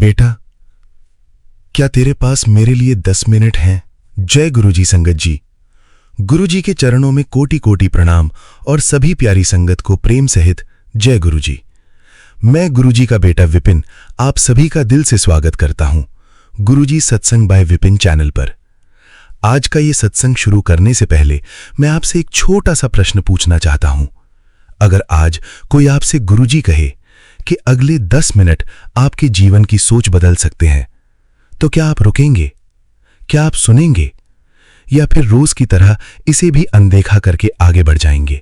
बेटा, क्या तेरे पास मेरे लिए 10 मिनट हैं? जय गुरुजी संगत जी। गुरुजी के चरणों में कोटि कोटि प्रणाम और सभी प्यारी संगत को प्रेम सहित जय गुरुजी। मैं गुरुजी का बेटा विपिन आप सभी का दिल से स्वागत करता हूं गुरुजी सत्संग बाय विपिन चैनल पर। आज का ये सत्संग शुरू करने से पहले मैं आपसे एक छोटा सा प्रश्न पूछना चाहता हूं। अगर आज कोई आपसे गुरुजी कहे कि अगले 10 मिनट आपके जीवन की सोच बदल सकते हैं, तो क्या आप रुकेंगे? क्या आप सुनेंगे? या फिर रोज की तरह इसे भी अनदेखा करके आगे बढ़ जाएंगे?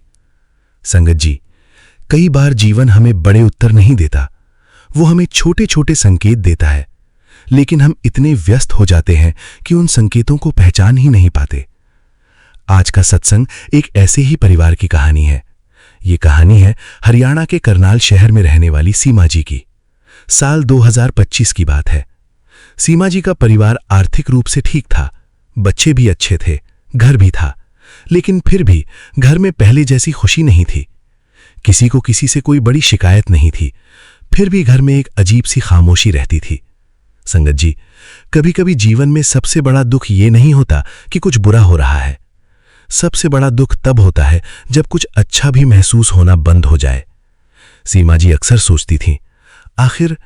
संगत जी, कई बार जीवन हमें बड़े उत्तर नहीं देता, वो हमें छोटे छोटे संकेत देता है, लेकिन हम इतने व्यस्त हो जाते हैं कि उन संकेतों को पहचान ही नहीं पाते। आज का सत्संग एक ऐसे ही परिवार की कहानी है। ये कहानी है हरियाणा के करनाल शहर में रहने वाली सीमा जी की। साल 2025 की बात है। सीमा जी का परिवार आर्थिक रूप से ठीक था, बच्चे भी अच्छे थे, घर भी था, लेकिन फिर भी घर में पहले जैसी खुशी नहीं थी। किसी को किसी से कोई बड़ी शिकायत नहीं थी, फिर भी घर में एक अजीब सी खामोशी रहती थी। संगत जी, कभी कभी जीवन में सबसे बड़ा दुख ये नहीं होता कि कुछ बुरा हो रहा है। सबसे बड़ा दुख तब होता है जब कुछ अच्छा भी महसूस होना बंद हो जाए। सीमा जी अक्सर सोचती थीं, आखिर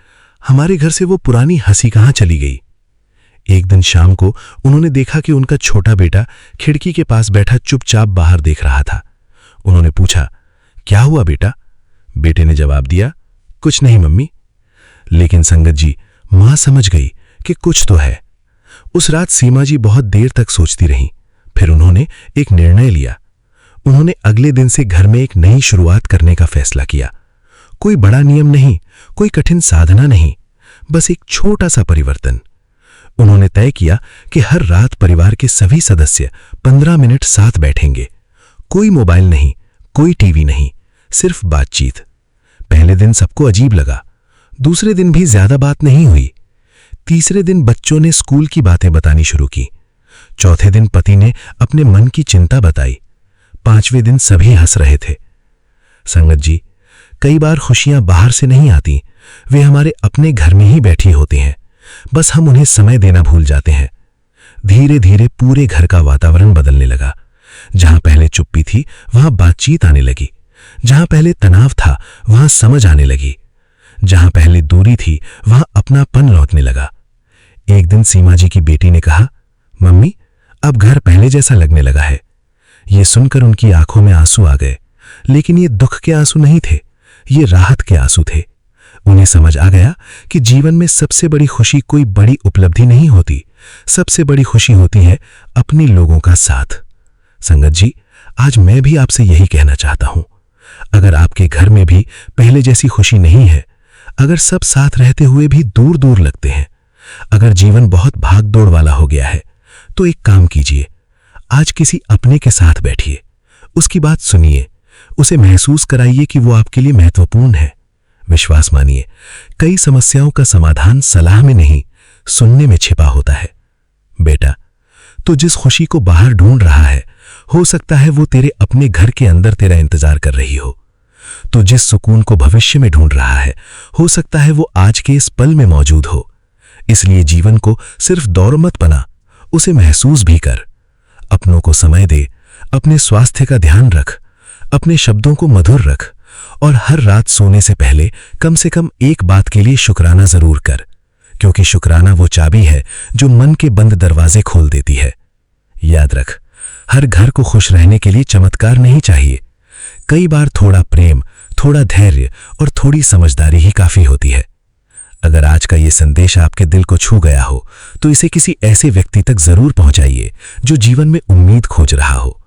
हमारे घर से वो पुरानी हंसी कहाँ चली गई। एक दिन शाम को उन्होंने देखा कि उनका छोटा बेटा खिड़की के पास बैठा चुपचाप बाहर देख रहा था। उन्होंने पूछा, क्या हुआ बेटा? बेटे ने जवाब दिया, कुछ नहीं मम्मी। लेकिन संगत जी, मां समझ गई कि कुछ तो है। उस रात सीमा जी बहुत देर तक सोचती रहीं। फिर उन्होंने एक निर्णय लिया। उन्होंने अगले दिन से घर में एक नई शुरुआत करने का फैसला किया। कोई बड़ा नियम नहीं, कोई कठिन साधना नहीं, बस एक छोटा सा परिवर्तन। उन्होंने तय किया कि हर रात परिवार के सभी सदस्य 15 मिनट साथ बैठेंगे। कोई मोबाइल नहीं, कोई टीवी नहीं, सिर्फ बातचीत। पहले दिन सबको अजीब लगा, दूसरे दिन भी ज्यादा बात नहीं हुई। तीसरे दिन बच्चों ने स्कूल की बातें बतानी शुरू की। चौथे दिन पति ने अपने मन की चिंता बताई। 5वें दिन सभी हंस रहे थे। संगत जी, कई बार खुशियां बाहर से नहीं आती, वे हमारे अपने घर में ही बैठी होती हैं, बस हम उन्हें समय देना भूल जाते हैं। धीरे धीरे पूरे घर का वातावरण बदलने लगा। जहां पहले चुप्पी थी वहां बातचीत आने लगी। जहां पहले तनाव था वहां समझ आने लगी। जहां पहले दूरी थी वहां अपनापन लौटने लगा। एक दिन सीमा जी की बेटी ने कहा, मम्मी, अब घर पहले जैसा लगने लगा है। ये सुनकर उनकी आंखों में आंसू आ गए, लेकिन ये दुख के आंसू नहीं थे, ये राहत के आंसू थे। उन्हें समझ आ गया कि जीवन में सबसे बड़ी खुशी कोई बड़ी उपलब्धि नहीं होती, सबसे बड़ी खुशी होती है अपने लोगों का साथ। संगत जी, आज मैं भी आपसे यही कहना चाहता हूं, अगर आपके घर में भी पहले जैसी खुशी नहीं है, अगर सब साथ रहते हुए भी दूर दूर लगते हैं, अगर जीवन बहुत भाग दौड़ वाला हो गया है, तो एक काम कीजिए, आज किसी अपने के साथ बैठिए, उसकी बात सुनिए, उसे महसूस कराइए कि वो आपके लिए महत्वपूर्ण है। विश्वास मानिए, कई समस्याओं का समाधान सलाह में नहीं, सुनने में छिपा होता है। बेटा, तो जिस खुशी को बाहर ढूंढ रहा है, हो सकता है वो तेरे अपने घर के अंदर तेरा इंतजार कर रही हो। तो जिस सुकून को भविष्य में ढूंढ रहा है, हो सकता है वो आज के इस पल में मौजूद हो। इसलिए जीवन को सिर्फ दौड़ मत बना, उसे महसूस भी कर। अपनों को समय दे, अपने स्वास्थ्य का ध्यान रख, अपने शब्दों को मधुर रख, और हर रात सोने से पहले कम से कम एक बात के लिए शुक्राना जरूर कर, क्योंकि शुक्राना वो चाबी है जो मन के बंद दरवाजे खोल देती है। याद रख, हर घर को खुश रहने के लिए चमत्कार नहीं चाहिए। कई बार थोड़ा प्रेम, थोड़ा धैर्य और थोड़ी समझदारी ही काफी होती है। अगर आज का ये संदेश आपके दिल को छू गया हो, तो इसे किसी ऐसे व्यक्ति तक जरूर पहुंचाइए जो जीवन में उम्मीद खोज रहा हो।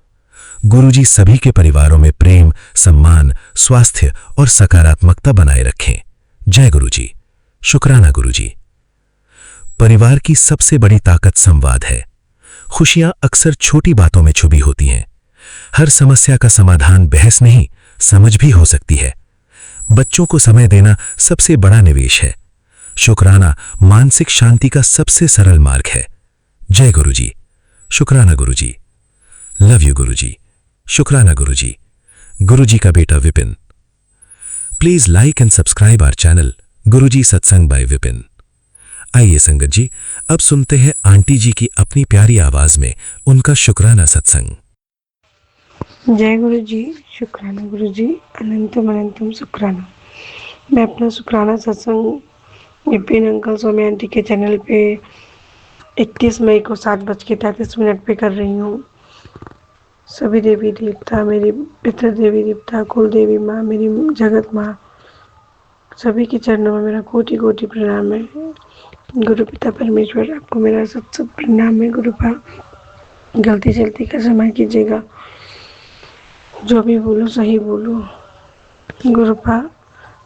गुरुजी सभी के परिवारों में प्रेम, सम्मान, स्वास्थ्य और सकारात्मकता बनाए रखें। जय गुरुजी। शुक्राना गुरुजी। परिवार की सबसे बड़ी ताकत संवाद है। खुशियां अक्सर छोटी बातों में छुपी होती हैं। हर समस्या का समाधान बहस नहीं, समझ भी हो सकती है। बच्चों को समय देना सबसे बड़ा निवेश है। शुक्राना मानसिक शांति का सबसे सरल मार्ग है। जय गुरुजी। शुक्राना गुरुजी। लव यू गुरुजी। शुक्राना गुरुजी। गुरुजी का बेटा Vipin. Please like and subscribe our channel Guruji Satsang by Vipin. आइए संगत जी, अब सुनते हैं आंटी जी की अपनी प्यारी आवाज में उनका शुक्राना सत्संग। जय गुरु जी। शुक्राना गुरु जी। अनंतम अनंतम शुक्राना। मैं अपना शुक्राना सत्संग विपिन अंकल स्वामी आंटी के चैनल पे 31 मई को 7:33 पे कर रही हूँ। सभी देवी देवता, मेरी पितृ देवी देवता, कुल देवी माँ, मेरी जगत माँ, सभी के चरणों में मेरा कोटि कोटि प्रणाम है। गुरु पिता परमेश्वर, आपको मेरा सत सत प्रणाम है। गुरु पा गलती जल्दी का क्षमा कीजिएगा, जो भी बोलूँ सही बोलूँ। गुरुपा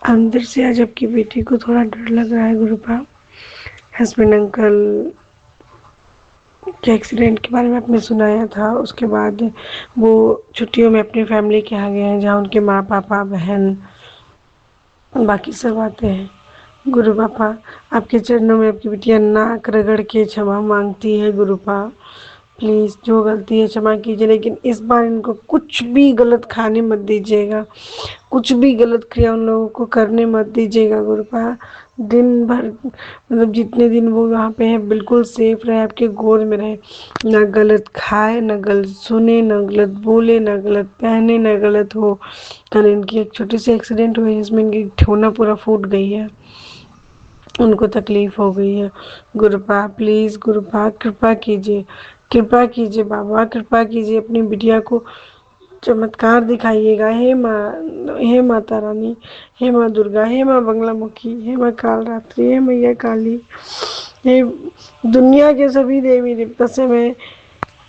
अंदर से आज आपकी बेटी को थोड़ा डर लग रहा है। गुरुपा हस्बैंड अंकल के एक्सीडेंट के बारे में आपने सुनाया था, उसके बाद वो छुट्टियों में अपनी फैमिली के यहाँ गए हैं, जहाँ उनके माँ पापा बहन बाकी सब आते हैं। गुरु पापा आपके चरणों में आपकी बिटिया नाक रगड़ के क्षमा मांगती है। गुरुपा प्लीज़ जो गलती है क्षमा कीजिए, लेकिन इस बार इनको कुछ भी गलत खाने मत दीजिएगा, कुछ भी गलत क्रिया उन लोगों को करने मत दीजिएगा। गुरुपा दिन भर मतलब जितने दिन वो वहाँ पे है बिल्कुल सेफ रहे, आपके गोद में रहे, ना गलत खाए, ना गलत सुने, ना गलत बोले, ना गलत पहने, ना गलत हो। कल इनकी एक छोटी सी एक्सीडेंट हुई जिसमें इनकी ठोना पूरा फूट गई है, उनको तकलीफ हो गई है। गुरुपा प्लीज़ गुरुपा कृपा कीजिए, कृपा कीजिए बाबा, कृपा कीजिए, अपनी बिटिया को चमत्कार दिखाइएगा। हे माँ, हे माता रानी, हे माँ दुर्गा, हे माँ बंगलामुखी, हे माँ कालरात्रि, हे मैया काली, हे दुनिया के सभी देवी देवता से मैं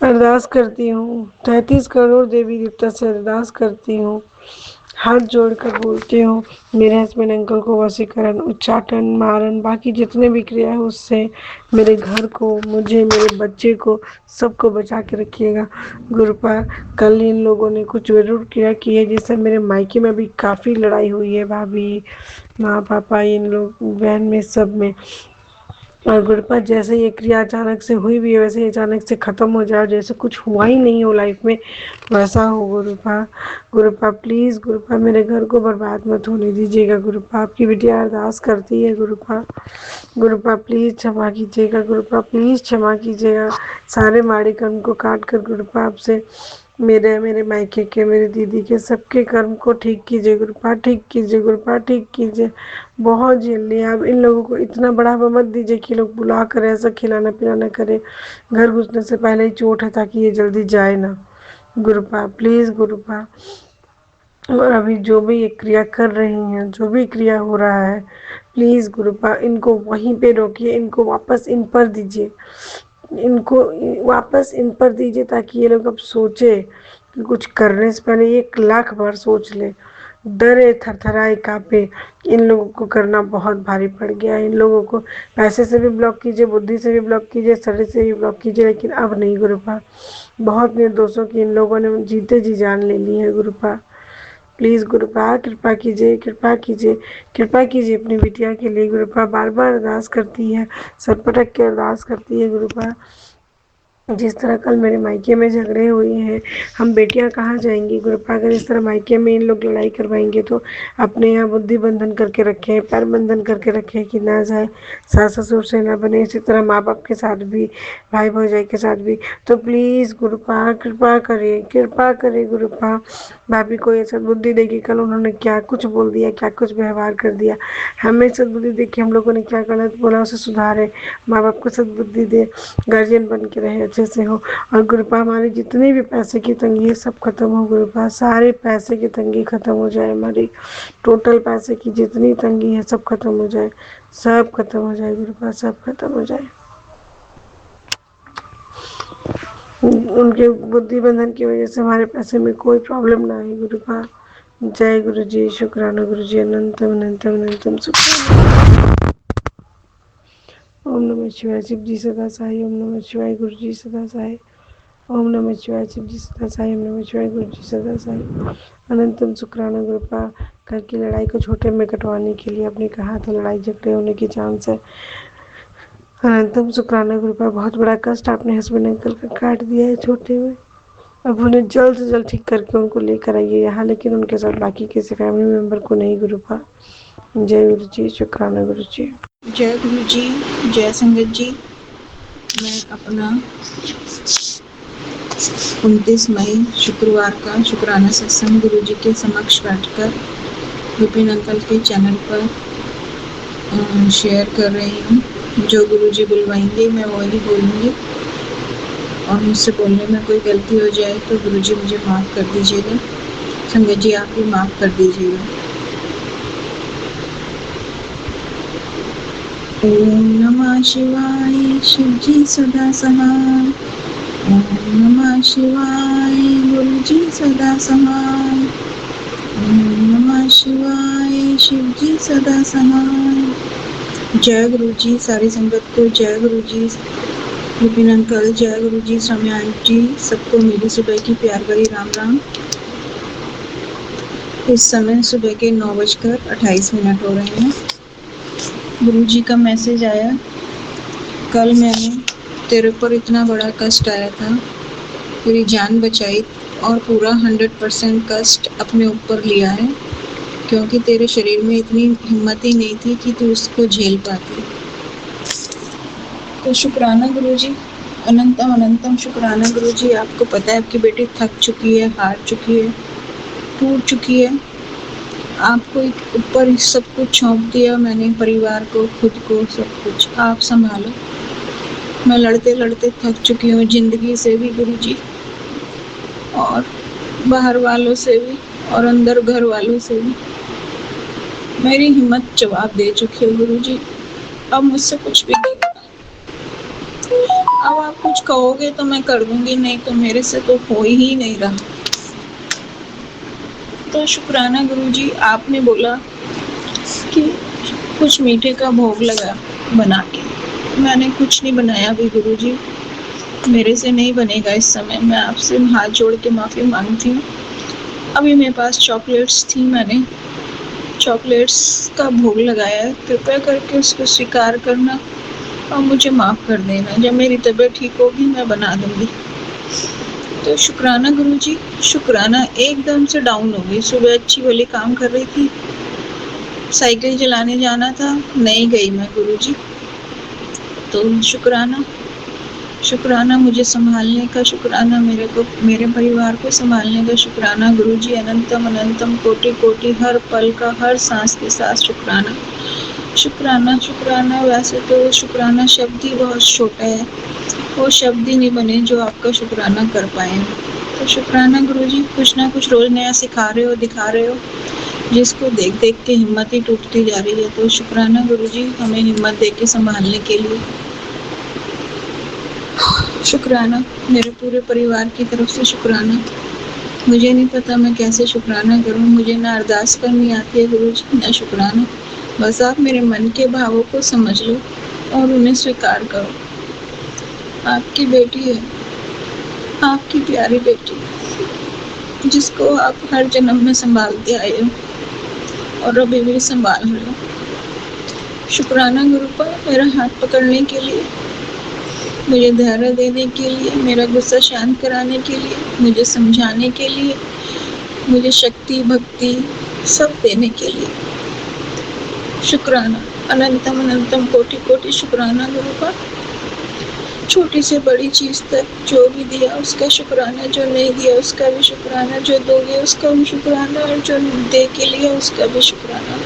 अरदास करती हूँ, 33 करोड़ देवी देवता से अरदास करती हूँ, हाथ जोड़कर बोलती हूँ, मेरे हस्बैंड अंकल को वशीकरण, उच्चाटन, मारन, बाकी जितने भी क्रिया है उससे मेरे घर को, मुझे, मेरे बच्चे को, सबको बचा के रखिएगा। गुरुपा कल इन लोगों ने कुछ जरूर क्रिया की है जिससे मेरे मायके में भी काफ़ी लड़ाई हुई है, भाभी, माँ पापा, इन लोग बहन में, सब में। और गुरुपा जैसे ये क्रिया अचानक से हुई भी है वैसे ही अचानक से ख़त्म हो जाए, जैसे कुछ हुआ ही नहीं हो लाइफ में, वैसा हो। गुरुपा गुरुपा प्लीज़ गुरुपा मेरे घर को बर्बाद मत होने दीजिएगा। गुरुपा आपकी बिटिया अरदास करती है। गुरुपा गुरुपा प्लीज़ क्षमा कीजिएगा। गुरुपा प्लीज़ क्षमा कीजिएगा। सारे माड़े कर्म को काट कर गुरुपा आपसे मेरे मायके के, मेरे दीदी के, सबके कर्म को ठीक कीजिए। गुरुपा ठीक कीजिए, गुरुपा ठीक कीजिए। बहुत जल्दी आप इन लोगों को इतना बढ़ावा मत दीजिए कि लोग बुला कर ऐसा खिलाना पिलाना करे, घर घुसने से पहले ही चोट है ताकि ये जल्दी जाए ना। गुरुपा प्लीज़ गुरुपा, और अभी जो भी ये क्रिया कर रही हैं, जो भी क्रिया हो रहा है, प्लीज़ गुरुपा इनको वहीं पे रोकिए, इनको वापस इन पर दीजिए, इनको वापस इन पर दीजिए ताकि ये लोग अब सोचे कि कुछ करने से पहले 1 लाख बार सोच ले, डरे थरथराए कांपे। इन लोगों को करना बहुत भारी पड़ गया है। इन लोगों को पैसे से भी ब्लॉक कीजिए, बुद्धि से भी ब्लॉक कीजिए, शरीर से भी ब्लॉक कीजिए, लेकिन अब नहीं गुरुपा। बहुत निर्दोषों की इन लोगों ने जीते जी जान ले ली है। गुरुपा प्लीज़ गुरुपा कृपा कीजिए, कृपा कीजिए, कृपा कीजिए अपनी बिटिया के लिए। गुरुपा बार बार अरदास करती है, सर पटक के अरदास करती है। गुरुपा जिस तरह कल मेरे मायके में झगड़े हुए हैं, हम बेटियां कहाँ जाएंगी। गुरुपा अगर इस तरह मायके में इन लोग लड़ाई करवाएंगे तो अपने यहाँ बुद्धि बंधन करके रखें, पैर बंधन करके रखें कि ना जाए, सास ससुर से ना बने। इसी तरह माँ बाप के साथ भी, भाई भौजाई के साथ भी। तो प्लीज़ गुरुपा कृपा करिए, कृपा करिए। गुरुपा भाभी को ये सद्बुद्धि देगी, कल उन्होंने क्या कुछ बोल दिया, क्या कुछ व्यवहार कर दिया, हमें सद्बुद्धि देखिए हम लोगों ने क्या गलत बोला उसे सुधारे, माँ बाप को सद्बुद्धि दे, गार्जियन बन के रहे, अच्छे से हो। और गुरुपा हमारी जितनी भी पैसे की तंगी है सब खत्म हो। गुरुपा सारे पैसे की तंगी खत्म हो जाए, हमारी टोटल पैसे की जितनी तंगी है सब खत्म हो जाए, सब खत्म हो जाए। गुरुपा सब खत्म हो जाए, उनके बुद्धि बंधन की वजह से हमारे पैसे में कोई प्रॉब्लम ना आए। गुरुपा जय गुरु जी। शुक्राना गुरु जी। अनंतम अनंतम अनंतम शुक्राना। ओम नमः शिवाय। शिव जी सदा साई। ओम नमः शिवाय। गुरु जी सदा साई। ओम नमः शिवाय। शिव जी सदा साई। ओम नमः शिवाय। गुरु जी सदा साई। अनंतम शुक्राना। गुरुपा घर की लड़ाई को छोटे में कटवाने के लिए आपने कहा था लड़ाई झगड़े होने की चांस है। अनंतम शुक्राना। गुरुपा बहुत बड़ा कष्ट आपने हस्बैंड अंकल का काट दिया है छोटे में, अब उन्हें जल्द से जल्द ठीक करके उनको लेकर आइए यहाँ, लेकिन उनके साथ बाकी किसी फैमिली मेम्बर को नहीं। गुरुपा जय गुरु जी। शुक्राना गुरु जी। जय गुरु जी, जय संगत जी। मैं अपना 29 मई शुक्रवार का शुक्राना सत्संग गुरु जी के समक्ष बैठकर विपिन अंकल के चैनल पर शेयर कर रही हूँ। जो गुरु जी बुलवाएंगे मैं वही बोलूँगी, और मुझसे बोलने में कोई गलती हो जाए तो गुरु जी मुझे माफ़ कर दीजिएगा। संगत जी आप भी माफ़ कर दीजिएगा। ओम नमः शिवाय, शिव जी सदा सहाय। ओम नमः शिवाय, गुरु जी सदा सहाय। ओम नमः शिवाय, शिव जी सदा सहाय। जय गुरु जी सारी संगत को, जय गुरु जी विपिन अंकल, जय गुरु जी स्वामी आंटी, सबको मेरी सुबह की प्यार भरी राम राम। इस समय सुबह के 9:28 हो रहे हैं। गुरु जी का मैसेज आया, कल मैंने तेरे पर इतना बड़ा कष्ट आया था, तेरी जान बचाई और पूरा 100% कष्ट अपने ऊपर लिया है, क्योंकि तेरे शरीर में इतनी हिम्मत ही नहीं थी कि तू उसको झेल पाती। तो शुक्राना गुरु जी, अनंतम अनंतम शुक्राना गुरु जी। आपको पता है आपकी बेटी थक चुकी है, हार चुकी है, टूट चुकी है। आपको ऊपर सब कुछ सौंप दिया मैंने, परिवार को, खुद को, सब कुछ आप संभालो। मैं लड़ते लड़ते थक चुकी हूँ, जिंदगी से भी गुरु जी, और बाहर वालों से भी, और अंदर घर वालों से भी। मेरी हिम्मत जवाब दे चुकी है गुरु जी, अब मुझसे कुछ भी नहीं होगा। अब आप कुछ कहोगे तो मैं कर दूंगी, नहीं तो मेरे से तो हो ही नहीं रहा। तो शुक्राना गुरु जी, आपने बोला कि कुछ मीठे का भोग लगा बना के। मैंने कुछ नहीं बनाया अभी गुरु जी, मेरे से नहीं बनेगा इस समय। मैं आपसे हाथ जोड़ के माफ़ी मांगती हूँ। अभी मेरे पास चॉकलेट्स थी, मैंने चॉकलेट्स का भोग लगाया है, कृपया करके उसको स्वीकार करना और मुझे माफ़ कर देना। जब मेरी तबीयत ठीक होगी मैं बना दूँगी। तो शुक्राना गुरु जी, शुक्राना एकदम से डाउन हो गई। सुबह अच्छी भली काम कर रही थी, साइकिल चलाने जाना था, नहीं गई मैं गुरु जी। तो शुक्राना, शुक्राना मुझे संभालने का, शुक्राना मेरे को, मेरे परिवार को संभालने का शुक्राना गुरु जी। अनंतम अनंतम कोटि कोटि, हर पल का, हर सांस के साथ शुक्राना, शुक्राना, शुक्राना। वैसे तो शुक्राना शब्द ही बहुत छोटा है, वो शब्द ही नहीं बने जो आपका शुक्राना कर पाए। तो शुक्राना गुरु जी, कुछ ना कुछ रोज नया सिखा रहे हो, दिखा रहे हो, जिसको देख देख के हिम्मत ही टूटती जा रही है। तो शुक्राना गुरु जी, हमें हिम्मत दे के संभालने के लिए शुक्राना। मेरे पूरे परिवार की तरफ से शुक्राना। मुझे नहीं पता मैं कैसे शुक्राना करूं, मुझे ना अरदास करनी आती है गुरु जी, ना शुक्राना। बस आप मेरे मन के भावों को समझ लो और उन्हें स्वीकार करो। आपकी बेटी है, आपकी प्यारी बेटी, जिसको आप हर जन्म में संभालते आए हो और अभी भी संभाल रहे हो। शुक्राना गुरु पर मेरा हाथ पकड़ने के लिए, मुझे धैर्य देने के लिए, मेरा गुस्सा शांत कराने के लिए, मुझे समझाने के लिए, मुझे शक्ति भक्ति सब देने के लिए शुक्राना। अनंतम अनंतम कोटि कोटि शुक्राना गुरु का। छोटी से बड़ी चीज तक जो भी दिया उसका शुक्राना, जो नहीं दिया उसका भी शुक्राना, जो दोगे उसका भी शुक्राना, और जो दे के लिए उसका भी शुक्राना।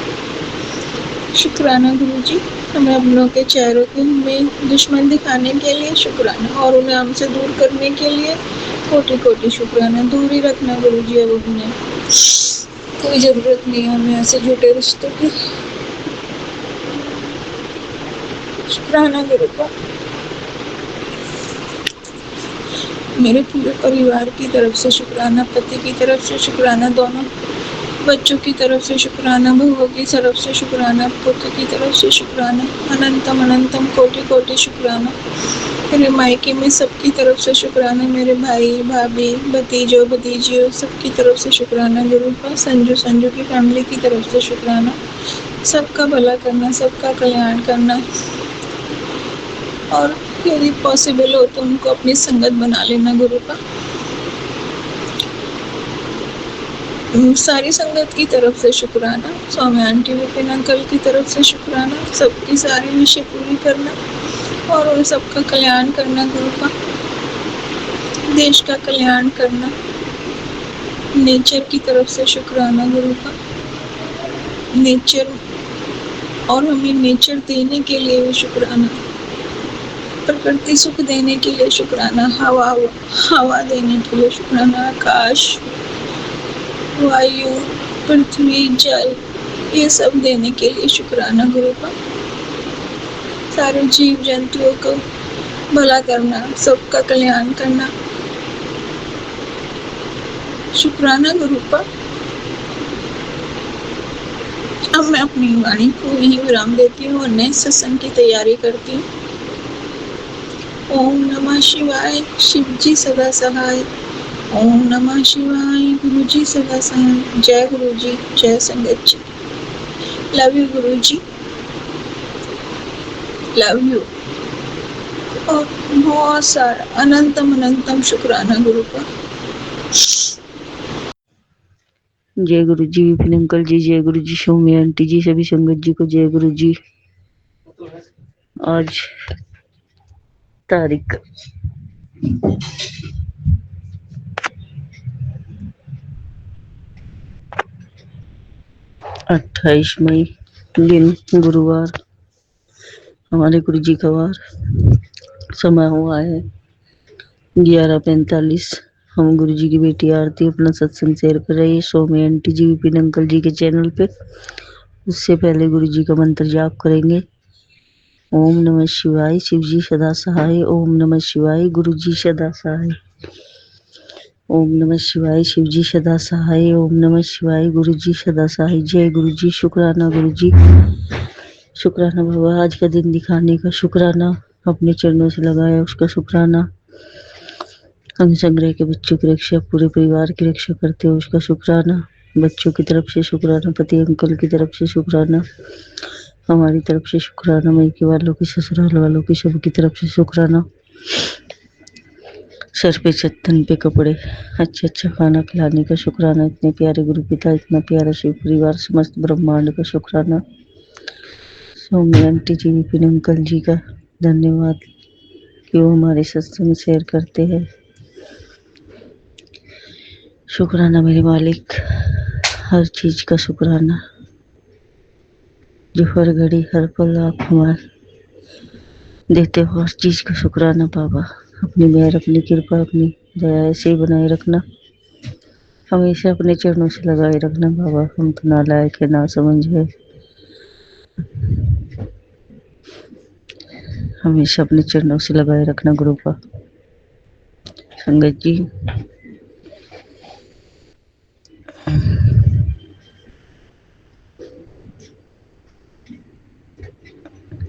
शुक्राना गुरु जी, हमें अपनों के चेहरों को हमें दुश्मन दिखाने के लिए शुक्राना, और उन्हें हमसे दूर करने के लिए कोटि कोटि शुक्राना। दूर ही रखना गुरु जी, अब उन्हें कोई ज़रूरत नहीं है हमें ऐसे झूठे रिश्तों की। शुक्राना गुरु का। मेरे पूरे परिवार की तरफ से शुक्राना, पति की तरफ से शुक्राना, दोनों बच्चों की तरफ से शुक्राना, बहुओं की तरफ से शुक्राना, पुत्र की तरफ से शुक्राना। अनंतम अनंतम कोटि कोटि शुक्राना। मेरे मायके में सबकी तरफ से शुक्राना, मेरे भाई भाभी, भतीजों भतीजियों सबकी तरफ से शुक्राना गुरु का। संजू की फैमिली की तरफ से शुक्राना। सबका भला करना, सबका कल्याण करना, और यदि पॉसिबल हो तो उनको अपनी संगत बना लेना गुरु का। सारी संगत की तरफ से शुक्राना, स्वामी आंटी विपिन अंकल की तरफ से शुक्राना, सबकी सारी विशें पूरी करना और उन सबका कल्याण करना गुरु का, देश का कल्याण करना। नेचर की तरफ से शुक्राना गुरु का, नेचर और हमें नेचर देने के लिए भी शुक्राना, प्रकृति सुख देने के लिए शुक्राना, हवा देने के लिए शुक्राना, आकाश, वायु, पृथ्वी, जल, ये सब देने के लिए शुक्राना गुरु का, सारे जीव जंतुओं को भला करना, सबका कल्याण करना, शुक्राना गुरु का। अब मैं अपनी वाणी को यहीं विराम देती हूँ और नए सत्संग की तैयारी करती हूँ। ओम नमः शिवाय, शिव जी सदा सहाय। ओम नमः शिवाय, गुरु जी सदा सहाय। जय गुरु जी, जय संगत जी। Love you Guru ji, love you. और बहुत सारा अनंतम अनंतम शुक्राना गुरु का। जय गुरु जी विपिन अंकल जी, जय गुरु जी सौम्य आंटी जी, सभी संगत जी को जय गुरु जी। आज तारीख 28 मई, दिन गुरुवार, हमारे गुरु जी का वार। समय हुआ है 11:45। हम गुरु जी की बेटी आरती अपना सत्संग शेयर कर रही है सौम्य आंटी जी विपिन अंकल जी के चैनल पे। उससे पहले गुरु जी का मंत्र जाप करेंगे। ओम नमः शिवाय, शिव जी सदा सहाय। ओम नमः शिवाय, गुरु जी सदा सहाय। ओम नमः शिवाय, शिव जी सदा सहाय। ओम नमः शिवाय, गुरु जी सदा सहाय। जय गुरु जी। शुक्राना गुरु जी, शुक्राना बाबा, आज का दिन दिखाने का शुक्राना, अपने चरणों से लगाया उसका शुक्राना, हम संग्रह के बच्चों की रक्षा, पूरे परिवार की रक्षा करते हो उसका शुक्राना, बच्चों की तरफ से शुक्राना, पति अंकल की तरफ से शुक्राना, हमारी तरफ से शुक्राना, मायके वालों की, ससुराल वालों की, सबकी तरफ से शुक्राना। सर पे छत, तन पे कपड़े, अच्छा खाना खिलाने का शुक्राना, इतने प्यारे गुरु पिता, इतना प्यारा शिव परिवार, समस्त ब्रह्मांड का शुक्राना। सौम्य आंटी जी विपिन अंकल जी का धन्यवाद कि वो हमारे सत्संग शेयर करते हैं। शुक्राना मेरे मालिक, हर चीज का शुक्राना, जो हर घड़ी हर पल आप हमारे देते हो, हर चीज का शुक्राना बाबा। अपनी मेहर, अपनी कृपा, अपनी दया ऐसे ही बनाए रखना, हमेशा अपने चरणों से लगाए रखना बाबा। हम तो नालायक है, ना समझ है, हमेशा अपने चरणों से लगाए रखना गुरु का। संगत जी,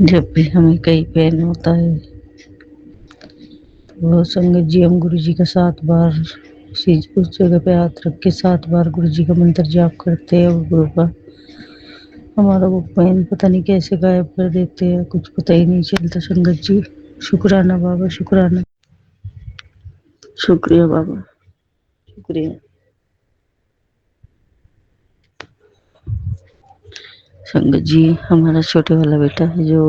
जब भी हमें कहीं पेन होता है तो संगत जी हम गुरु जी का 7 बार उस जगह पे हाथ रख के 7 बार गुरु जी का मंत्र जाप करते हैं और गुरु का हमारा वो पेन पता नहीं कैसे गायब कर देते हैं, कुछ पता ही नहीं चलता। संगत जी शुक्राना बाबा, शुक्राना, शुक्रिया बाबा, शुक्रिया। संगत जी, हमारा छोटे वाला बेटा है जो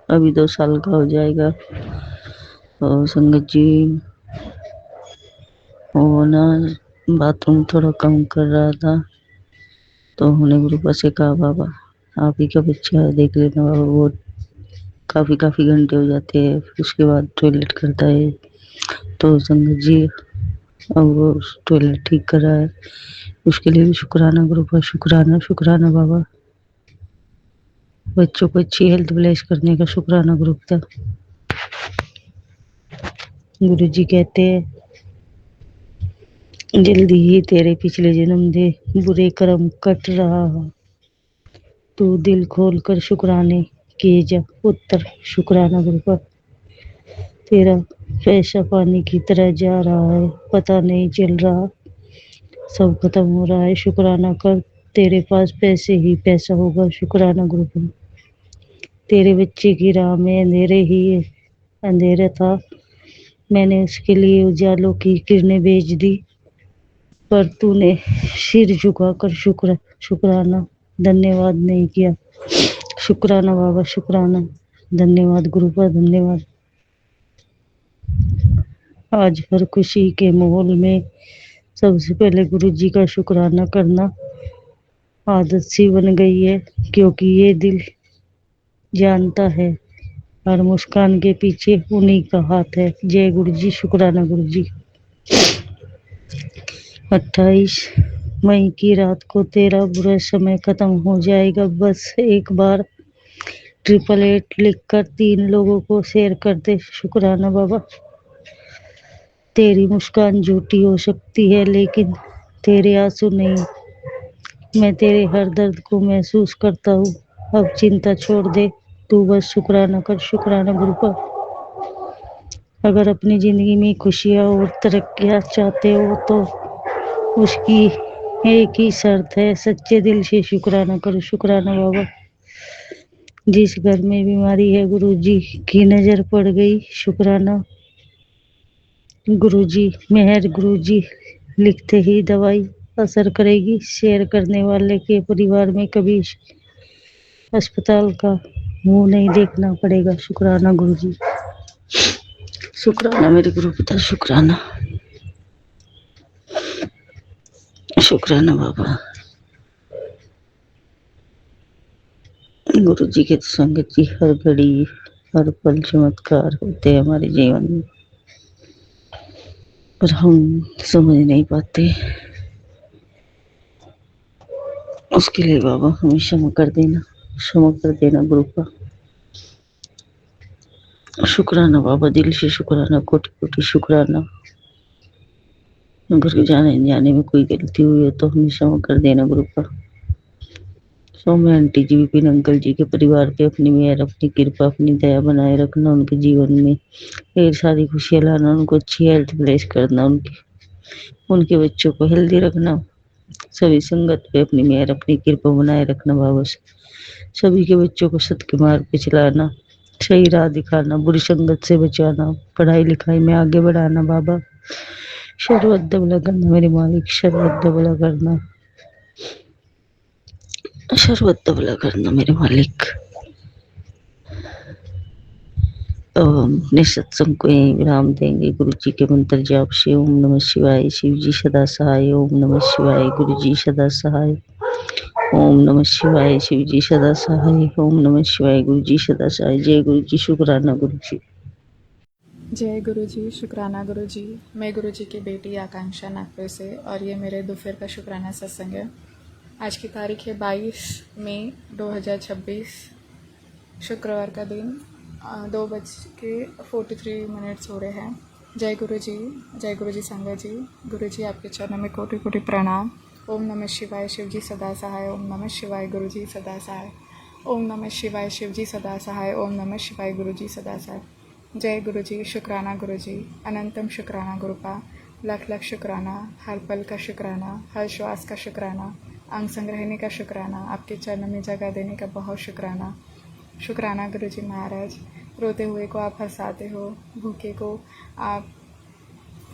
अभी 2 साल का हो जाएगा, और संगत जी वो ना बाथरूम थोड़ा कम कर रहा था, तो हमने गुरुपा से कहा बाबा आप ही का बच्चा है, देख लेना बाबा, वो काफी घंटे हो जाते हैं, फिर उसके बाद टॉयलेट करता है। तो संगत जी अब वो टॉयलेट ठीक कर रहा है, उसके लिए भी शुक्राना गुरुपा, शुक्राना, शुक्राना बाबा। बच्चों को अच्छी हेल्थ ब्लेस करने का शुक्राना गुरुपिता। गुरु जी कहते हैं जल्दी ही तेरे पिछले जन्म दे बुरे कर्म कट रहा, तू दिल खोल कर शुक्राने किए जा उत्तर। शुक्राना गुरु पर, तेरा पैसा पानी की तरह जा रहा है, पता नहीं चल रहा, सब खत्म हो रहा है। शुक्राना कर, तेरे पास पैसे ही पैसा होगा। शुक्राना गुरु पर, तेरे बच्चे की राह में अंधेरे ही अंधेरा था, मैंने उसके लिए उजालों की किरणें भेज दी, पर तूने सिर झुकाकर शुक्राना धन्यवाद नहीं किया। शुक्राना बाबा, शुक्राना। धन्यवाद गुरुपा, धन्यवाद। आज हर खुशी के माहौल में सबसे पहले गुरु जी का शुक्राना करना आदत सी बन गई है, क्योंकि ये दिल जानता है हर मुस्कान के पीछे उन्हीं का हाथ है। जय गुरु जी, शुक्राना गुरु जी। 28 मई की रात को तेरा बुरा समय खत्म हो जाएगा। बस एक बार 888 लिखकर 3 लोगों को शेयर कर दे। शुक्राना बाबा। तेरी मुस्कान झूठी हो सकती है, लेकिन तेरे आंसू नहीं। मैं तेरे हर दर्द को महसूस करता हूँ। अब चिंता छोड़ दे, तू बस शुक्राना कर। शुक्राना गुरु का। अगर अपनी जिंदगी में खुशियाँ और तरक्कियाँ चाहते हो तो उसकी एक ही शर्त है, सच्चे दिल से शुक्राना करो। शुक्राना बाबा। जिस घर में बीमारी है, गुरु जी की नजर पड़ गई। शुक्राना गुरु जी। मेहर गुरु जी लिखते ही दवाई असर करेगी। शेयर करने वाले के परिवार में कभी अस्पताल का मुंह नहीं देखना पड़ेगा। शुक्राना गुरु जी। शुक्राना मेरे गुरु पिता, शुक्राना। शुक्राना बाबा। गुरु जी के संगत जी हर घड़ी हर पल चमत्कार होते हैं हमारे जीवन में, पर हम समझ नहीं पाते। उसके लिए बाबा हमें क्षमा कर देना, क्षमा कर देना गुरु का। शुक्राना बाबा, दिल से शुक्राना, कोटि कोटि शुक्राना। अगर जाने जाने में कोई गलती हुई है तो हमें क्षमा कर देना गुरु का। सौम्य आंटी जी, विपिन अंकल जी के परिवार पे अपनी मेहर, अपनी कृपा, अपनी दया बनाए रखना। उनके जीवन में ढेर सारी खुशियाँ लाना, उनको अच्छी हेल्थ ब्लेस करना, उनके बच्चों को हेल्दी रखना। सभी संगत पे अपनी मेहर, अपनी कृपा बनाए रखना बाबा। सभी के बच्चों को सत्य के मार्ग पे चलाना, सही राह दिखाना, बुरी संगत से बचाना, पढ़ाई लिखाई में आगे बढ़ाना बाबा। शरबत भला करना मेरे मालिक, शरबत भला करना, शरबत भला करना मेरे मालिक। तो हम अपने सत्संग को यहीं विराम देंगे गुरु जी के मंत्र जाप से। ओम नमः शिवाय, शिव जी सदा सहाय। ओम नमः शिवाय, गुरु जी सदा सहाय। ओम नमः शिवाय, शिव जी सदा सहाय। ओम नमः शिवाय, गुरु जी सदा सहाय। जय गुरु जी, शुक्राना गुरु जी। जय गुरु जी, शुक्राना गुरु जी। मैं गुरु जी की बेटी आकांक्षा नागपुर से, और ये मेरे दोपहर का शुक्राना सत्संग है। आज की तारीख है 22 मई 2026, शुक्रवार का दिन। 2:43 हो रहे हैं। जय गुरु जी, जय गुरु जी संगत जी। गुरु जी आपके चरणों में कोटि कोटि प्रणाम। ओम नमः शिवाय, शिव जी सदा सहाय। ओम नमः शिवाय, गुरु जी सदा सहाय। ओम नमः शिवाय, शिव जी सदा सहाय। ओम नमः शिवाय, गुरु जी सदा सहाय। जय गुरु जी, शुक्राना गुरु जी। अनंतम शुक्राना गुरुपा। लख लख शुक्राना, हर पल का शुक्राना, हर श्वास का शुक्राना, अंग संग रहने का शुक्राना, आपके चरणों में जगह देने का बहुत शुक्राना। शुक्राना गुरु जी महाराज। रोते हुए को आप हंसाते हो, भूखे को आप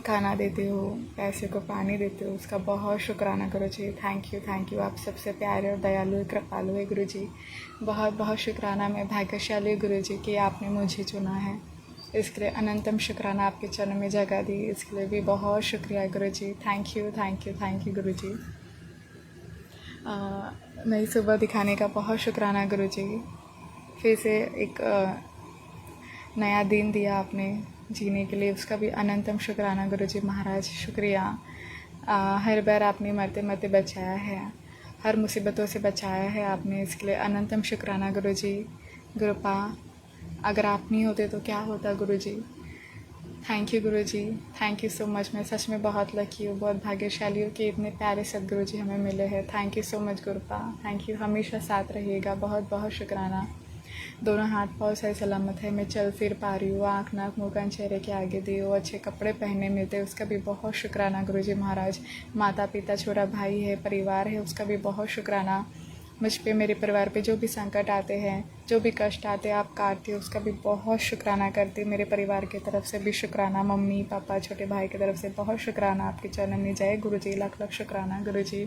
खाना देते हो, पैसे को पानी देते हो, उसका बहुत शुक्राना गुरु जी। Thank you. आप सबसे प्यारे और दयालु कृपालु है गुरु जी। बहुत बहुत शुक्राना। मैं भाग्यशाली गुरु जी कि आपने मुझे चुना है, इसके लिए अनंतम शुक्राना। आपके चरणों में जगह दी, इसके लिए भी बहुत शुक्रिया गुरु जी। थैंक यू गुरु जी। नई सुबह दिखाने का बहुत शुक्राना गुरु जी। फिर से एक नया दिन दिया आपने जीने के लिए, उसका भी अनंतम शुक्राना गुरु जी महाराज। शुक्रिया। हर बार आपने मरते मरते बचाया है, हर मुसीबतों से बचाया है आपने, इसके लिए अनंतम शुक्राना गुरु जी। गुरुपा, अगर आप नहीं होते तो क्या होता गुरु ji. Thank you Guru ji, thank you so much. मैं सच में बहुत लकी हूँ, बहुत भाग्यशाली हूँ कि इतने प्यारे सदगुरु जी हमें मिले हैं। Thank you so much गुरुपा, thank you. हमेशा साथ रहिएगा। बहुत बहुत शुक्राना। दोनों हाथ पाँव सही सलामत है, मैं चल फिर पा रही हूँ, आँख नाक मुँह कान चेहरे के आगे दी हो, अच्छे कपड़े पहनने मिलते, उसका भी बहुत शुक्राना गुरु जी महाराज। माता पिता छोटा भाई है, परिवार है, उसका भी बहुत शुक्राना। मुझ पे, मेरे परिवार पे जो भी संकट आते हैं, जो भी कष्ट आते हैं, आप काटते हो, उसका भी बहुत शुक्राना करती हूँ। मेरे परिवार की तरफ से भी शुक्राना, मम्मी पापा छोटे भाई की तरफ से बहुत शुक्राना। आपके चरणों में जय गुरु जी, लाख लाख शुक्राना गुरु जी।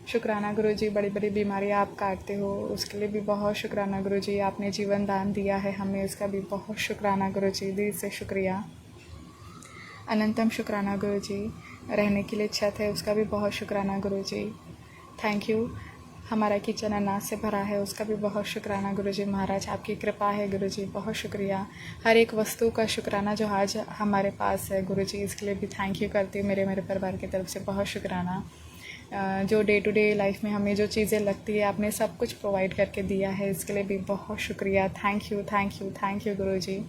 शुक्राना गुरु जी, बड़ी बड़ी बीमारियाँ आप काटते हो, उसके लिए भी बहुत शुक्राना गुरु जी। आपने जीवन दान दिया है हमें, उसका भी बहुत शुक्राना गुरु जी, दिल से शुक्रिया। अनंतम शुक्राना गुरु जी। रहने के लिए छत है, उसका भी बहुत शुक्राना गुरु जी। Thank you. हमारा किचन अनाज से भरा है, उसका भी बहुत शुक्राना गुरु जी महाराज। आपकी कृपा है गुरु जी, बहुत शुक्रिया। हर एक वस्तु का शुक्राना जो आज हमारे पास है गुरु जी, इसके लिए भी थैंक यू करती हूँ मेरे परिवार की तरफ से, बहुत शुक्राना। जो डे टू डे लाइफ में हमें जो चीज़ें लगती है, आपने सब कुछ प्रोवाइड करके दिया है, इसके लिए भी बहुत शुक्रिया। Thank you thank you thank you गुरु जी।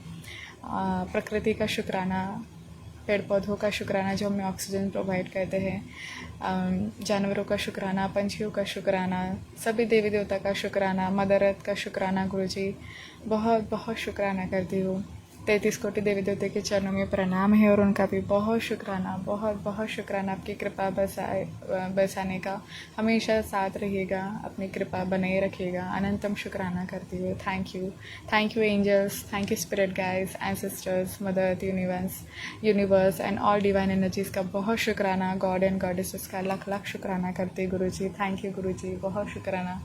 प्रकृति का शुक्राना, पेड़ पौधों का शुक्राना जो हमें ऑक्सीजन प्रोवाइड करते हैं, जानवरों का शुक्राना, पंछियों का शुक्राना, सभी देवी देवता का शुक्राना, मदर अर्थ का शुक्राना गुरु जी, बहुत बहुत शुक्राना करती हूँ। 33 कोटि देवी देवता के चरणों में प्रणाम है और उनका भी बहुत शुक्राना, बहुत बहुत शुक्राना। आपकी कृपा बरसाने का हमेशा साथ रहिएगा, अपनी कृपा बनाए रखिएगा। अनंतम शुक्राना करती हूँ। Thank you angels, thank you spirit guides, ancestors, mother earth, universe and all divine energies का बहुत शुक्राना। गॉड एंड गॉडेसेस का लाख लाख शुक्राना करते गुरु जी। थैंक यू गुरु जी, बहुत शुक्राना।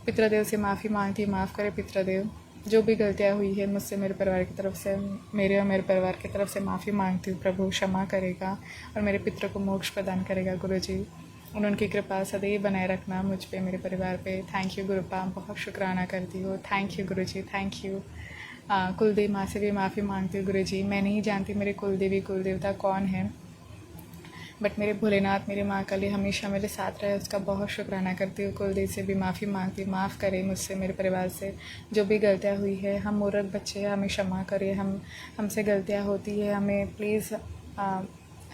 पितृदेव से माफ़ी मांगती, माफ़ करे पितृदेव, जो भी गलतियाँ हुई है मुझसे, मेरे परिवार की तरफ से, मेरे और मेरे परिवार की तरफ से माफ़ी मांगती हूँ। प्रभु क्षमा करेगा और मेरे पितरों को मोक्ष प्रदान करेगा गुरु जी। उनकी कृपा सदैव बनाए रखना मुझ पे, मेरे परिवार पे। थैंक यू गुरुपा, बहुत शुक्राना करती हूँ। Thank you Guru ji, thank you. कुलदेवी माँ से भी माफ़ी मांगती हूँ गुरु जी। मैं नहीं जानती मेरे कुलदेवी कुलदेवता कौन है, बट मेरे भोलेनाथ, मेरी माँ काली हमेशा मेरे साथ रहे, उसका बहुत शुक्राना करती हूँ। कुलदेव से भी माफ़ी मांगती हूँ, माफ़ करें मुझसे, मेरे परिवार से जो भी गलतियाँ हुई है। हम मूर्ख बच्चे हैं, हमें क्षमा करें। हमसे गलतियाँ होती है, हमें प्लीज़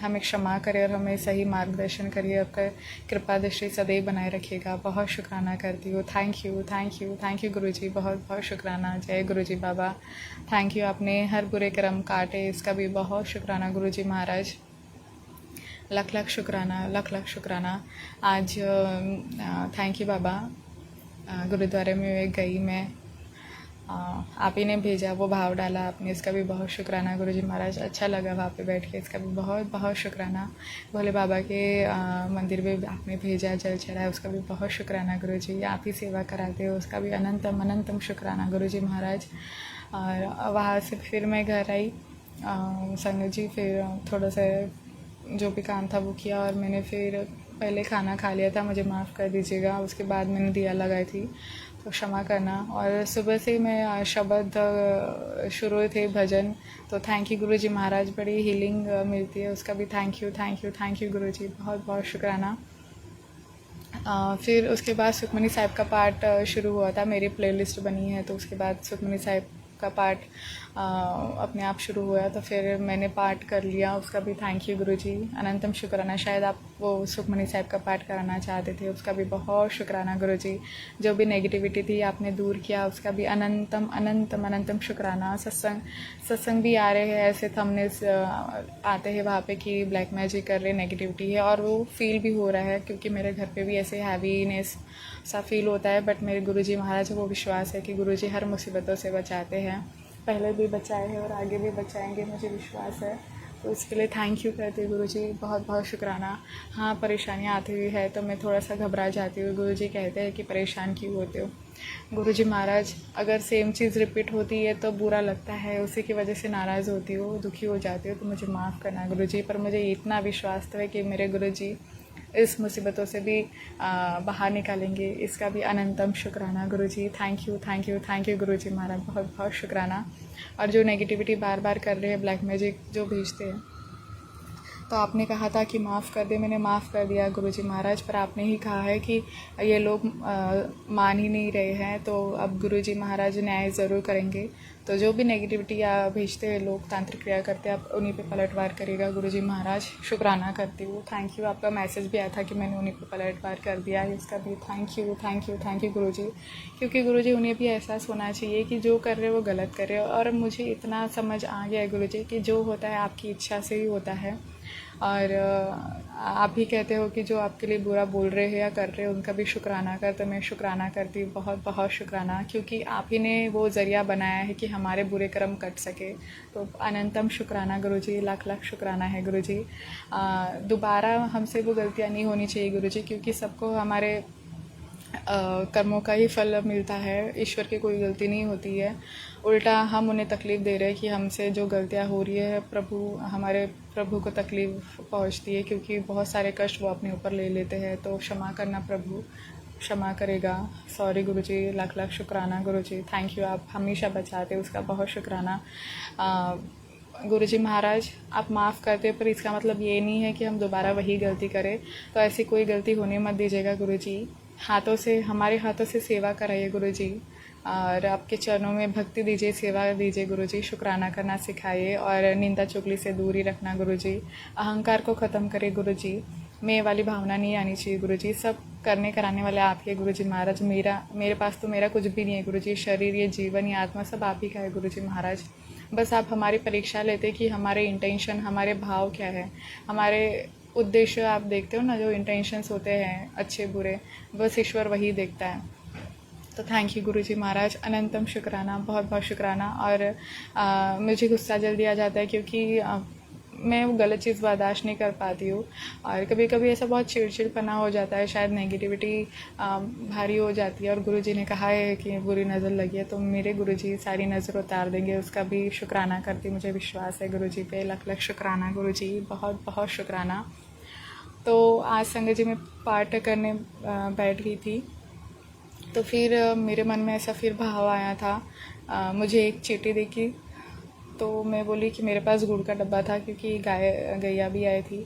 हमें क्षमा करें और हमें सही मार्गदर्शन करिए। आपका कृपा दृष्टि सदैव बनाए रखिएगा। बहुत शुक्राना करती हूँ। Thank you thank you thank you गुरु जी, बहुत बहुत शुक्राना। जय गुरु जी बाबा। थैंक यू, आपने हर बुरे कर्म काटे, इसका भी बहुत शुक्राना गुरु जी महाराज। लाख लाख शुक्राना, लाख लाख शुक्राना। आज थैंक यू बाबा। गुरुद्वारे में गई मैं, आप ही ने भेजा, वो भाव डाला आपने, इसका भी बहुत शुक्राना गुरु जी महाराज। अच्छा लगा वहाँ पे बैठ के, इसका भी बहुत बहुत शुक्राना। भोले बाबा के मंदिर में आपने भेजा, जल चढ़ाया, उसका भी बहुत शुक्राना गुरु जी। आप ही सेवा कराते हो, उसका भी अनंतम अनंतम शुक्राना गुरु जी महाराज। और वहाँ से फिर मैं घर आई संगत जी, फिर थोड़ा सा जो भी काम था वो किया और मैंने फिर पहले खाना खा लिया था, मुझे माफ़ कर दीजिएगा। उसके बाद मैंने दिया लगाई थी, तो क्षमा करना। और सुबह से मैं शब्द शुरू थे भजन, तो थैंक यू गुरु जी महाराज, बड़ी हीलिंग मिलती है, उसका भी thank you thank you thank you गुरु जी, बहुत बहुत शुक्राना। फिर उसके बाद सुखमनी साहिब का पाठ शुरू हुआ था, मेरी प्लेलिस्ट बनी है, तो उसके बाद सुखमनी साहिब का पाठ अपने आप शुरू हुआ, तो फिर मैंने पाठ कर लिया, उसका भी थैंक यू गुरु जी। अनंतम शुक्राना। शायद आप वो सुखमनी साहिब का पाठ कराना चाहते थे, उसका भी बहुत शुक्राना गुरु जी। जो भी नेगेटिविटी थी आपने दूर किया, उसका भी अनंतम अनंतम अनंतम शुक्राना। सत्संग भी आ रहे हैं, ऐसे थंबनेल्स आते हैं वहाँ पे कि ब्लैक मैजिक कर रहे, नेगेटिविटी है, और वो फील भी हो रहा है, क्योंकि मेरे घर पे भी ऐसे हैवीनेस सा फील होता है। बट मेरे गुरुजी महाराज को विश्वास है कि गुरुजी हर मुसीबतों से बचाते हैं, पहले भी बचाए हैं और आगे भी बचाएंगे, मुझे विश्वास है। तो इसके लिए थैंक यू कहती हूँ गुरुजी, बहुत बहुत शुक्राना। हाँ, परेशानियाँ आती हुई है तो मैं थोड़ा सा घबरा जाती हूँ। गुरुजी कहते हैं कि परेशान क्यों होते हो। गुरुजी महाराज, अगर सेम चीज़ रिपीट होती है तो बुरा लगता है, उसी की वजह से नाराज़ होती हो, दुखी हो जाती हो, तो मुझे माफ़ करना गुरुजी। पर मुझे इतना विश्वास है कि मेरे गुरुजी इस मुसीबतों से भी बाहर निकालेंगे, इसका भी अनंतम शुक्राना Guruji. Thank you thank you thank you Guruji Maharaj, बहुत बहुत शुक्राना। और जो नेगेटिविटी बार बार कर रहे हैं, ब्लैक मैजिक जो भेजते हैं, तो आपने कहा था कि माफ़ कर दे, मैंने माफ़ कर दिया गुरुजी महाराज, पर आपने ही कहा है कि ये लोग मान ही नहीं रहे हैं, तो अब गुरुजी महाराज न्याय ज़रूर करेंगे। तो जो भी नेगेटिविटी भेजते हैं लोग, तांत्रिक क्रिया करते हैं, आप उन्हीं पे पलटवार करेगा गुरुजी महाराज। शुक्राना करती हूँ, थैंक यू। आपका मैसेज भी आया था कि मैंने उन्हीं पे पलटवार कर दिया है, इसका भी thank you thank you thank you Guruji. क्योंकि गुरुजी उन्हें भी एहसास होना चाहिए कि जो कर रहे हैं वो गलत कर रहे हो, और मुझे इतना समझ आ गया है गुरुजी कि जो होता है आपकी इच्छा से ही होता है, और आप भी कहते हो कि जो आपके लिए बुरा बोल रहे हैं या कर रहे हैं उनका भी शुक्राना कर, तो मैं शुक्राना करती हूँ, बहुत बहुत शुक्राना, क्योंकि आप ही ने वो ज़रिया बनाया है कि हमारे बुरे कर्म कट सके। तो अनंतम शुक्राना गुरुजी, लाख लाख शुक्राना है गुरुजी। दोबारा हमसे वो गलतियाँ नहीं होनी चाहिए गुरुजी, क्योंकि सबको हमारे कर्मों का ही फल मिलता है, ईश्वर की कोई गलती नहीं होती है। उल्टा हम उन्हें तकलीफ़ दे रहे हैं कि हमसे जो गलतियाँ हो रही है हमारे प्रभु को तकलीफ़ पहुंचती है, क्योंकि बहुत सारे कष्ट वो अपने ऊपर ले लेते हैं। तो क्षमा करना प्रभु, क्षमा करेगा। सॉरी गुरुजी, लाख लाख शुक्राना गुरुजी, थैंक यू, आप हमेशा बचाते, उसका बहुत शुक्राना। गुरुजी महाराज, आप माफ़ करते पर इसका मतलब ये नहीं है कि हम दोबारा वही गलती करें, तो ऐसी कोई गलती होने मत दीजिएगा गुरुजी। हमारे हाथों से सेवा कराइए गुरुजी, और आपके चरणों में भक्ति दीजिए, सेवा दीजिए गुरुजी, शुक्राना करना सिखाइए, और निंदा चुगली से दूरी रखना गुरुजी। अहंकार को ख़त्म करिए गुरुजी, मैं वाली भावना नहीं आनी चाहिए गुरुजी। सब करने कराने वाले आप ही है गुरुजी महाराज। मेरे पास तो मेरा कुछ भी नहीं है गुरुजी, शरीर, ये जीवन, ये आत्मा सब आप ही का है गुरुजी महाराज। बस आप हमारी परीक्षा लेते कि हमारे इंटेंशन, हमारे भाव क्या है, हमारे उद्देश्य आप देखते हो ना, जो इंटेंशंस होते हैं अच्छे बुरे, बस ईश्वर वही देखता है। तो थैंक यू गुरुजी महाराज, अनंतम शुक्राना, बहुत बहुत शुक्राना। और मुझे गुस्सा जल्दी आ जाता है, क्योंकि मैं वो गलत चीज़ बर्दाश्त नहीं कर पाती हूँ, और कभी कभी ऐसा बहुत चिड़चिड़पना हो जाता है, शायद नेगेटिविटी भारी हो जाती है। और गुरुजी ने कहा है कि बुरी नज़र लगी है, तो मेरे गुरुजी सारी नज़र उतार देंगे, उसका भी शुक्राना करती, मुझे विश्वास है गुरुजी पे। लख लख शुक्राना गुरुजी, बहुत बहुत शुक्राना। तो आज संगत जी में पाठ करने बैठ गई थी, तो फिर मेरे मन में ऐसा फिर भाव आया था, मुझे एक चींटी देखी, तो मैं बोली कि मेरे पास गुड़ का डब्बा था, क्योंकि गैया भी आई थी।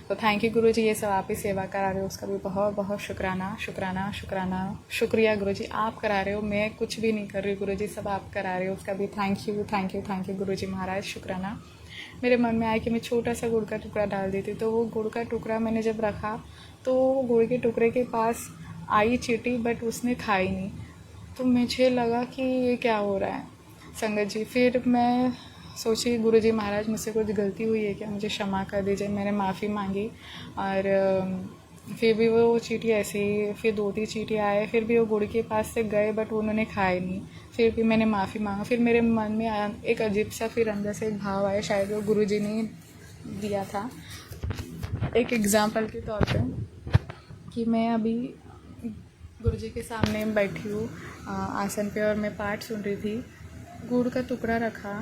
तो थैंक यू गुरुजी, ये सब आप ही सेवा करा रहे हो, उसका भी बहुत बहुत शुक्राना शुक्राना शुक्राना, शुक्रिया गुरुजी, आप करा रहे हो, मैं कुछ भी नहीं कर रही गुरुजी, सब आप करा रहे हो, उसका भी thank you thank you thank you Guruji Maharaj, शुक्राना। मेरे मन में आया कि मैं छोटा सा गुड़ का टुकड़ा डाल देती, तो वो गुड़ का टुकड़ा मैंने जब रखा, तो गुड़ के टुकड़े के पास आई चींटी, बट उसने खाई नहीं। तो मुझे लगा कि ये क्या हो रहा है संगत जी। फिर मैं सोची गुरुजी महाराज, मुझसे कुछ गलती हुई है क्या, मुझे क्षमा कर दीजिए। मैंने माफ़ी मांगी, और फिर भी वो चींटी ऐसे ही, फिर 2-3 चींटी आए, फिर भी वो गुड़ के पास से गए, बट उन्होंने खाए नहीं। फिर भी मैंने माफ़ी मांगा। फिर मेरे मन में आया एक अजीब सा, फिर अंदर से एक भाव आया, शायद वो गुरुजी ने दिया था एक एग्ज़ाम्पल के तौर पे, कि मैं अभी गुरुजी के सामने बैठी हूँ आसन पे, और मैं पाठ सुन रही थी, गुड़ का टुकड़ा रखा,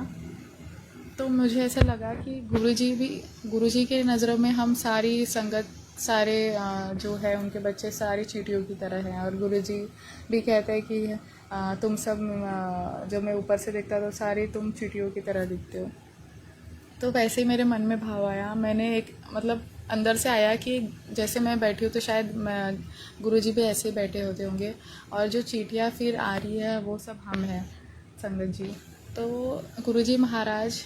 तो मुझे ऐसा लगा कि गुरुजी के नज़रों में हम सारी संगत, सारे जो है उनके बच्चे सारी चींटियों की तरह हैं। और गुरुजी भी कहते हैं कि तुम सब जो मैं ऊपर से देखता तो सारी तुम चींटियों की तरह दिखते हो। तो वैसे ही मेरे मन में भाव आया, मैंने एक मतलब अंदर से आया कि जैसे मैं बैठी हूँ, तो शायद गुरुजी भी ऐसे ही बैठे होते होंगे, और जो चींटियाँ फिर आ रही है वो सब हम हैं संगत जी। तो गुरुजी महाराज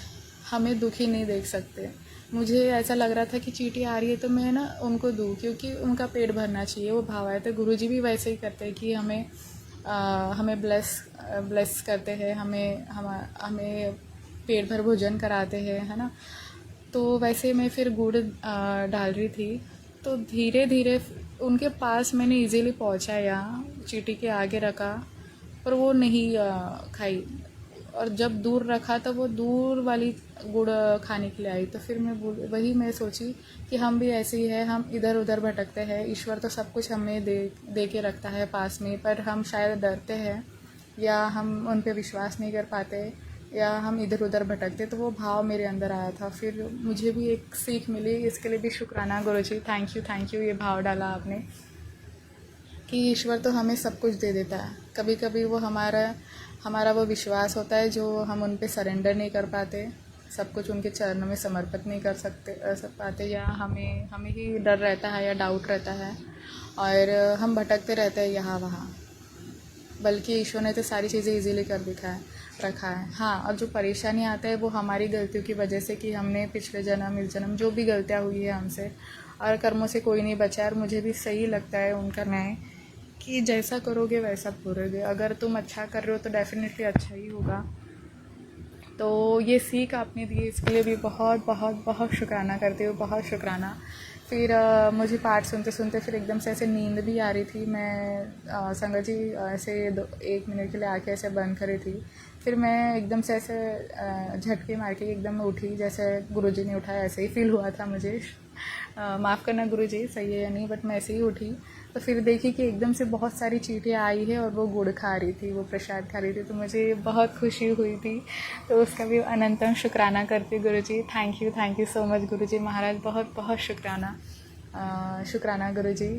हमें दुखी नहीं देख सकते। मुझे ऐसा लग रहा था कि चींटी आ रही है तो मैं ना उनको दूँ, क्योंकि उनका पेट भरना चाहिए, वो भाव आया। तो गुरुजी भी वैसे ही करते हैं कि हमें ब्लेस करते हैं, हमें पेट भर भोजन कराते हैं, है ना। तो वैसे मैं फिर गुड़ डाल रही थी, तो धीरे धीरे उनके पास मैंने इजीली पहुंचाया, चींटी के आगे रखा, पर वो नहीं खाई। और जब दूर रखा तो वो दूर वाली गुड़ खाने के लिए आई। तो फिर मैं सोची कि हम भी ऐसे ही है, हम इधर उधर भटकते हैं, ईश्वर तो सब कुछ हमें दे के रखता है पास में, पर हम शायद डरते हैं, या हम उन पे विश्वास नहीं कर पाते, या हम इधर उधर भटकते। तो वो भाव मेरे अंदर आया था, फिर मुझे भी एक सीख मिली। इसके लिए भी शुक्राना गुरुजी, थैंक यू, ये भाव डाला आपने कि ईश्वर तो हमें सब कुछ दे देता है। कभी कभी वो हमारा वो विश्वास होता है जो हम उन पे सरेंडर नहीं कर पाते, सब कुछ उनके चरणों में समर्पित नहीं कर पाते, या हमें ही डर रहता है या डाउट रहता है, और हम भटकते रहते हैं यहाँ वहाँ। बल्कि ईश्वर ने तो सारी चीज़ें इजीली कर रखा है। हाँ, और जो परेशानी आता है वो हमारी गलतियों की वजह से, कि हमने पिछले जन्म इस जन्म जो भी गलतियाँ हुई है हमसे, और कर्मों से कोई नहीं बचा। और मुझे भी सही लगता है उनका न्याय, कि जैसा करोगे वैसा भरोगे। अगर तुम अच्छा कर रहे हो तो डेफिनेटली अच्छा ही होगा, तो ये सीख आपने दी इसके लिए भी बहुत बहुत बहुत शुक्राना करती हूँ, बहुत शुक्राना। फिर मुझे पाठ सुनते सुनते फिर एकदम से ऐसे नींद भी आ रही थी। मैं संगत जी ऐसे 1 मिनट के लिए आके ऐसे बंद करी थी। फिर मैं एकदम से ऐसे झटके मार के एकदम उठी, जैसे गुरुजी ने उठाया ऐसे ही फील हुआ था मुझे। माफ़ करना गुरुजी, सही है या नहीं, बट मैं ऐसे ही उठी। तो फिर देखी कि एकदम से बहुत सारी चींटियाँ आई है और वो गुड़ खा रही थी, वो प्रसाद खा रही थी। तो मुझे बहुत खुशी हुई थी, तो उसका भी अनंतम शुक्राना करती गुरुजी। थैंक यू सो मच गुरुजी महाराज, बहुत बहुत शुक्राना। शुक्राना गुरुजी।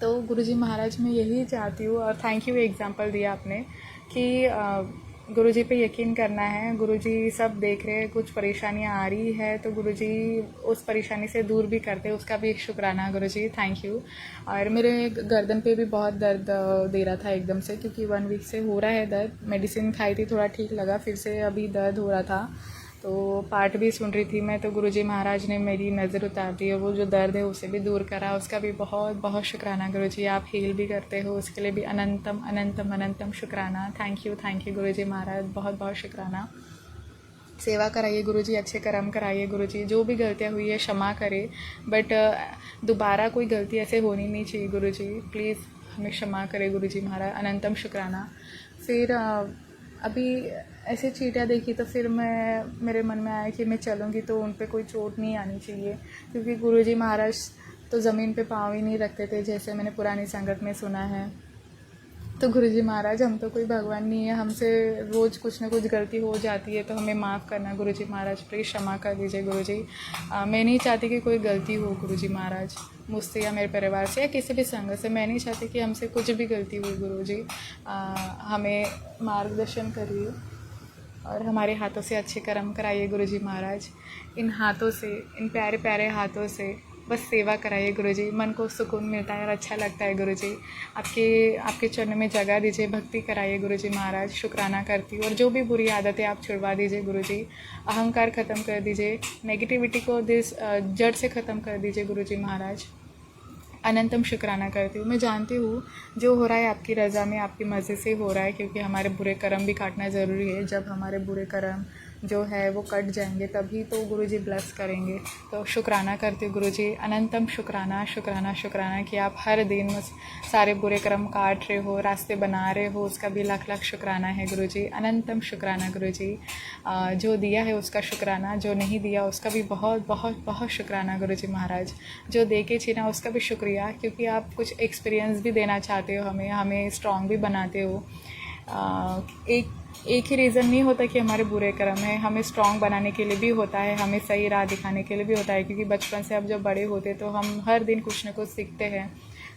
तो गुरुजी महाराज मैं यही चाहती हूँ, और थैंक यू एग्जांपल दिया आपने कि गुरुजी पे यकीन करना है। गुरुजी सब देख रहे हैं, कुछ परेशानियाँ आ रही है तो गुरुजी उस परेशानी से दूर भी करते हैं, उसका भी एक शुक्राना गुरुजी, थैंक यू। और मेरे गर्दन पे भी बहुत दर्द दे रहा था एकदम से, क्योंकि 1 वीक से हो रहा है दर्द। मेडिसिन खाई थी, थोड़ा ठीक लगा, फिर से अभी दर्द हो रहा था। तो पाठ भी सुन रही थी मैं, तो गुरुजी महाराज ने मेरी नज़र उतार दी है, वो जो दर्द है उसे भी दूर करा, उसका भी बहुत बहुत शुक्राना गुरुजी। आप हील भी करते हो, उसके लिए भी अनंतम अनंतम अनंतम शुक्राना। थैंक यू गुरुजी महाराज, बहुत बहुत शुक्राना। सेवा कराइए गुरुजी, अच्छे कर्म कराइए गुरुजी, जो भी गलतियाँ हुई है क्षमा करे, बट दोबारा कोई गलती ऐसे होनी नहीं चाहिए गुरुजी, प्लीज़ हमें क्षमा करे गुरुजी महाराज, अनंतम शुक्राना। फिर अभी ऐसे चींटियाँ देखी तो फिर मेरे मन में आया कि मैं चलूँगी तो उन पे कोई चोट नहीं आनी चाहिए, क्योंकि गुरुजी महाराज तो ज़मीन पे पाँव ही नहीं रखते थे, जैसे मैंने पुरानी संगत में सुना है। तो गुरुजी महाराज, हम तो कोई भगवान नहीं है, हमसे रोज़ कुछ ना कुछ गलती हो जाती है, तो हमें माफ़ करना गुरुजी महाराज, प्लीज़ क्षमा कर दीजिए गुरुजी। मैं नहीं चाहती कि कोई गलती हो गुरुजी महाराज, मुझसे या मेरे परिवार से या किसी भी संगत से। मैं नहीं चाहती कि हमसे कुछ भी गलती हुई गुरुजी। हमें मार्गदर्शन करिए और हमारे हाथों से अच्छे कर्म कराइए गुरुजी महाराज। इन हाथों से, इन प्यारे प्यारे हाथों से बस सेवा कराइए गुरुजी, मन को सुकून मिलता है और अच्छा लगता है गुरुजी। आपके चरणों में जगह दीजिए, भक्ति कराइए गुरुजी महाराज, शुक्राना करती हूँ। और जो भी बुरी आदतें आप छुड़वा दीजिए गुरुजी, अहंकार ख़त्म कर दीजिए, नेगेटिविटी को जड़ से ख़त्म कर दीजिए गुरुजी महाराज, अनंतम शुक्राना करती हूँ। मैं जानती हूँ जो हो रहा है आपकी रज़ा में, आपकी मर्ज़ी से हो रहा है, क्योंकि हमारे बुरे कर्म भी काटना ज़रूरी है। जब हमारे बुरे कर्म जो है वो कट जाएंगे तभी तो गुरुजी ब्लेस करेंगे। तो शुक्राना करती हूँ गुरुजी, अनंतम शुक्राना शुक्राना शुक्राना कि आप हर दिन सारे बुरे कर्म काट रहे हो, रास्ते बना रहे हो, उसका भी लाख लाख शुक्राना है गुरुजी, अनंतम शुक्राना गुरुजी। जो दिया है उसका शुक्राना, जो नहीं दिया उसका भी बहुत बहुत बहुत शुक्राना गुरुजी महाराज। जो दे के छीना उसका भी शुक्रिया, क्योंकि आप कुछ एक्सपीरियंस भी देना चाहते हो हमें स्ट्रॉन्ग भी बनाते हो। एक ही रीज़न नहीं होता कि हमारे बुरे कर्म है, हमें स्ट्रॉन्ग बनाने के लिए भी होता है, हमें सही राह दिखाने के लिए भी होता है, क्योंकि बचपन से अब जब बड़े होते तो हम हर दिन कुछ न कुछ सीखते हैं।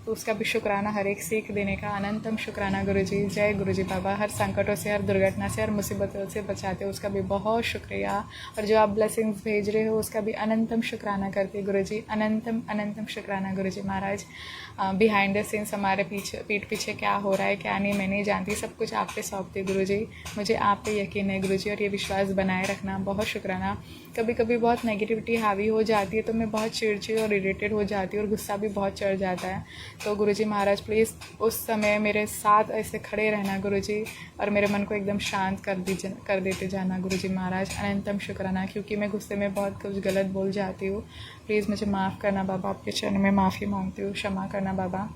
तो उसका भी शुक्राना, हर एक सीख देने का अनंतम शुक्राना गुरुजी। जय गुरुजी बाबा। हर संकटों से, हर दुर्घटना से, हर मुसीबतों से बचाते हो, उसका भी बहुत शुक्रिया। और जो आप ब्लेसिंग्स भेज रहे हो उसका भी अनंतम शुक्राना करते गुरुजी, अनंतम अनंतम शुक्राना गुरुजी महाराज। बिहाइंड द सीन्स हमारे पीठ पीछे क्या हो रहा है क्या नहीं मैं नहीं जानती, सब कुछ आप पे सौंपती गुरुजी। मुझे आप पे यकीन है गुरुजी, और ये विश्वास बनाए रखना, बहुत शुक्राना। कभी कभी बहुत नेगेटिविटी हावी हो जाती है तो मैं बहुत चिड़चिड़ और इरिटेट हो जाती हूँ और गुस्सा भी बहुत चढ़ जाता है। तो गुरुजी महाराज प्लीज़ उस समय मेरे साथ ऐसे खड़े रहना गुरुजी, और मेरे मन को एकदम शांत कर देते जाना गुरुजी महाराज, अनंतम शुक्राना। क्योंकि मैं गुस्से में बहुत कुछ गलत बोल जाती हूँ, प्लीज़ मुझे माफ़ करना बाबा, आपके चरण में माफ़ी मांगती हूँ, क्षमा करना बाबा।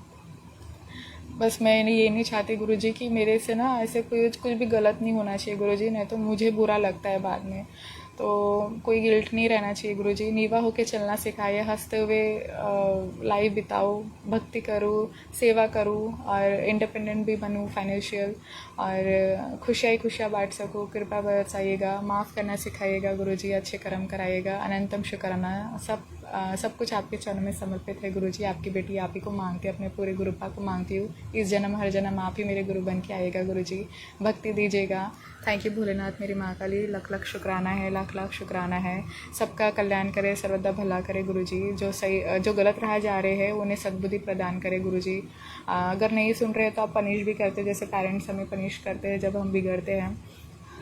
बस मैं ये नहीं चाहती गुरुजी कि मेरे से ना ऐसे कुछ भी गलत नहीं होना चाहिए गुरुजी, नहीं तो मुझे बुरा लगता है बाद में। तो कोई गिल्ट नहीं रहना चाहिए गुरुजी। नीवा होके चलना सिखाइए, हंसते हुए लाइफ बिताओ, भक्ति करूँ, सेवा करूँ और इंडिपेंडेंट भी बनूँ फाइनेंशियल, और खुशियाँ ही खुशियाँ बांट सकूँ। कृपा बरसाइएगा, माफ़ करना सिखाइएगा गुरुजी, अच्छे कर्म कराइएगा, अनंतम शुक्राना। सब कुछ आपके चरणों में समर्पित है गुरुजी। आपकी बेटी आप ही को मांगती है, अपने पूरे गुरुपा को मांगती हूँ। इस जन्म हर जन्म आप ही मेरे गुरु बन के आएगा गुरुजी, भक्ति दीजिएगा। थैंक यू भोलेनाथ, मेरी माँ काली, लाख लाख शुक्राना है, लाख लाख शुक्राना है। सबका कल्याण करे, सर्वदा भला करे गुरुजी। जो गलत राह जा रहे हैं उन्हें सद्बुद्धि प्रदान करे गुरुजी। अगर नहीं सुन रहे तो आप पनिश भी करते, जैसे पेरेंट्स हमें पनिश करते हैं जब हम बिगड़ते हैं।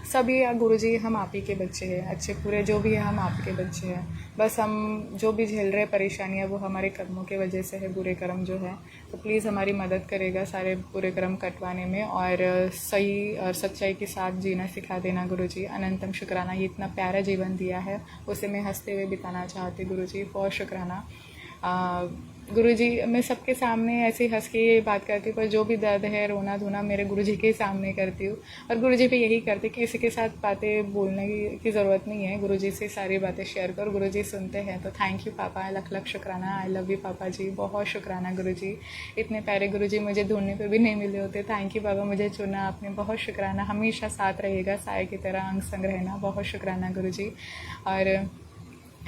सभी गुरुजी हम आप ही के बच्चे हैं, अच्छे पूरे जो भी है हम आप के बच्चे हैं। बस हम जो भी झेल रहे परेशानियाँ वो हमारे कर्मों के वजह से है, बुरे कर्म जो है। तो प्लीज़ हमारी मदद करेगा सारे बुरे कर्म कटवाने में और सही और सच्चाई के साथ जीना सिखा देना गुरुजी। अनंतम शुक्राना, ये इतना प्यारा जीवन दिया है उसे मैं हंसते हुए बिताना चाहती गुरुजी। बहुत शुक्राना गुरुजी। मैं सबके सामने ऐसे हंस के ये बात करती हूँ, पर जो भी दर्द है रोना धोना मेरे गुरुजी के सामने करती हूँ। और गुरुजी पे यही करती कि किसी के साथ बातें बोलने की ज़रूरत नहीं है, गुरुजी से सारी बातें शेयर कर, गुरुजी सुनते हैं। तो थैंक यू पापा, लख लख शुक्राना। आई लव यू पापा जी, बहुत शुक्राना गुरुजी। इतने प्यारे गुरुजी मुझे ढूंढने पे भी नहीं मिले होते। थैंक यू पापा, मुझे चुना आपने, बहुत शुक्राना। हमेशा साथ रहेगा, साय की तरह अंग संग रहना। बहुत शुक्राना गुरुजी। और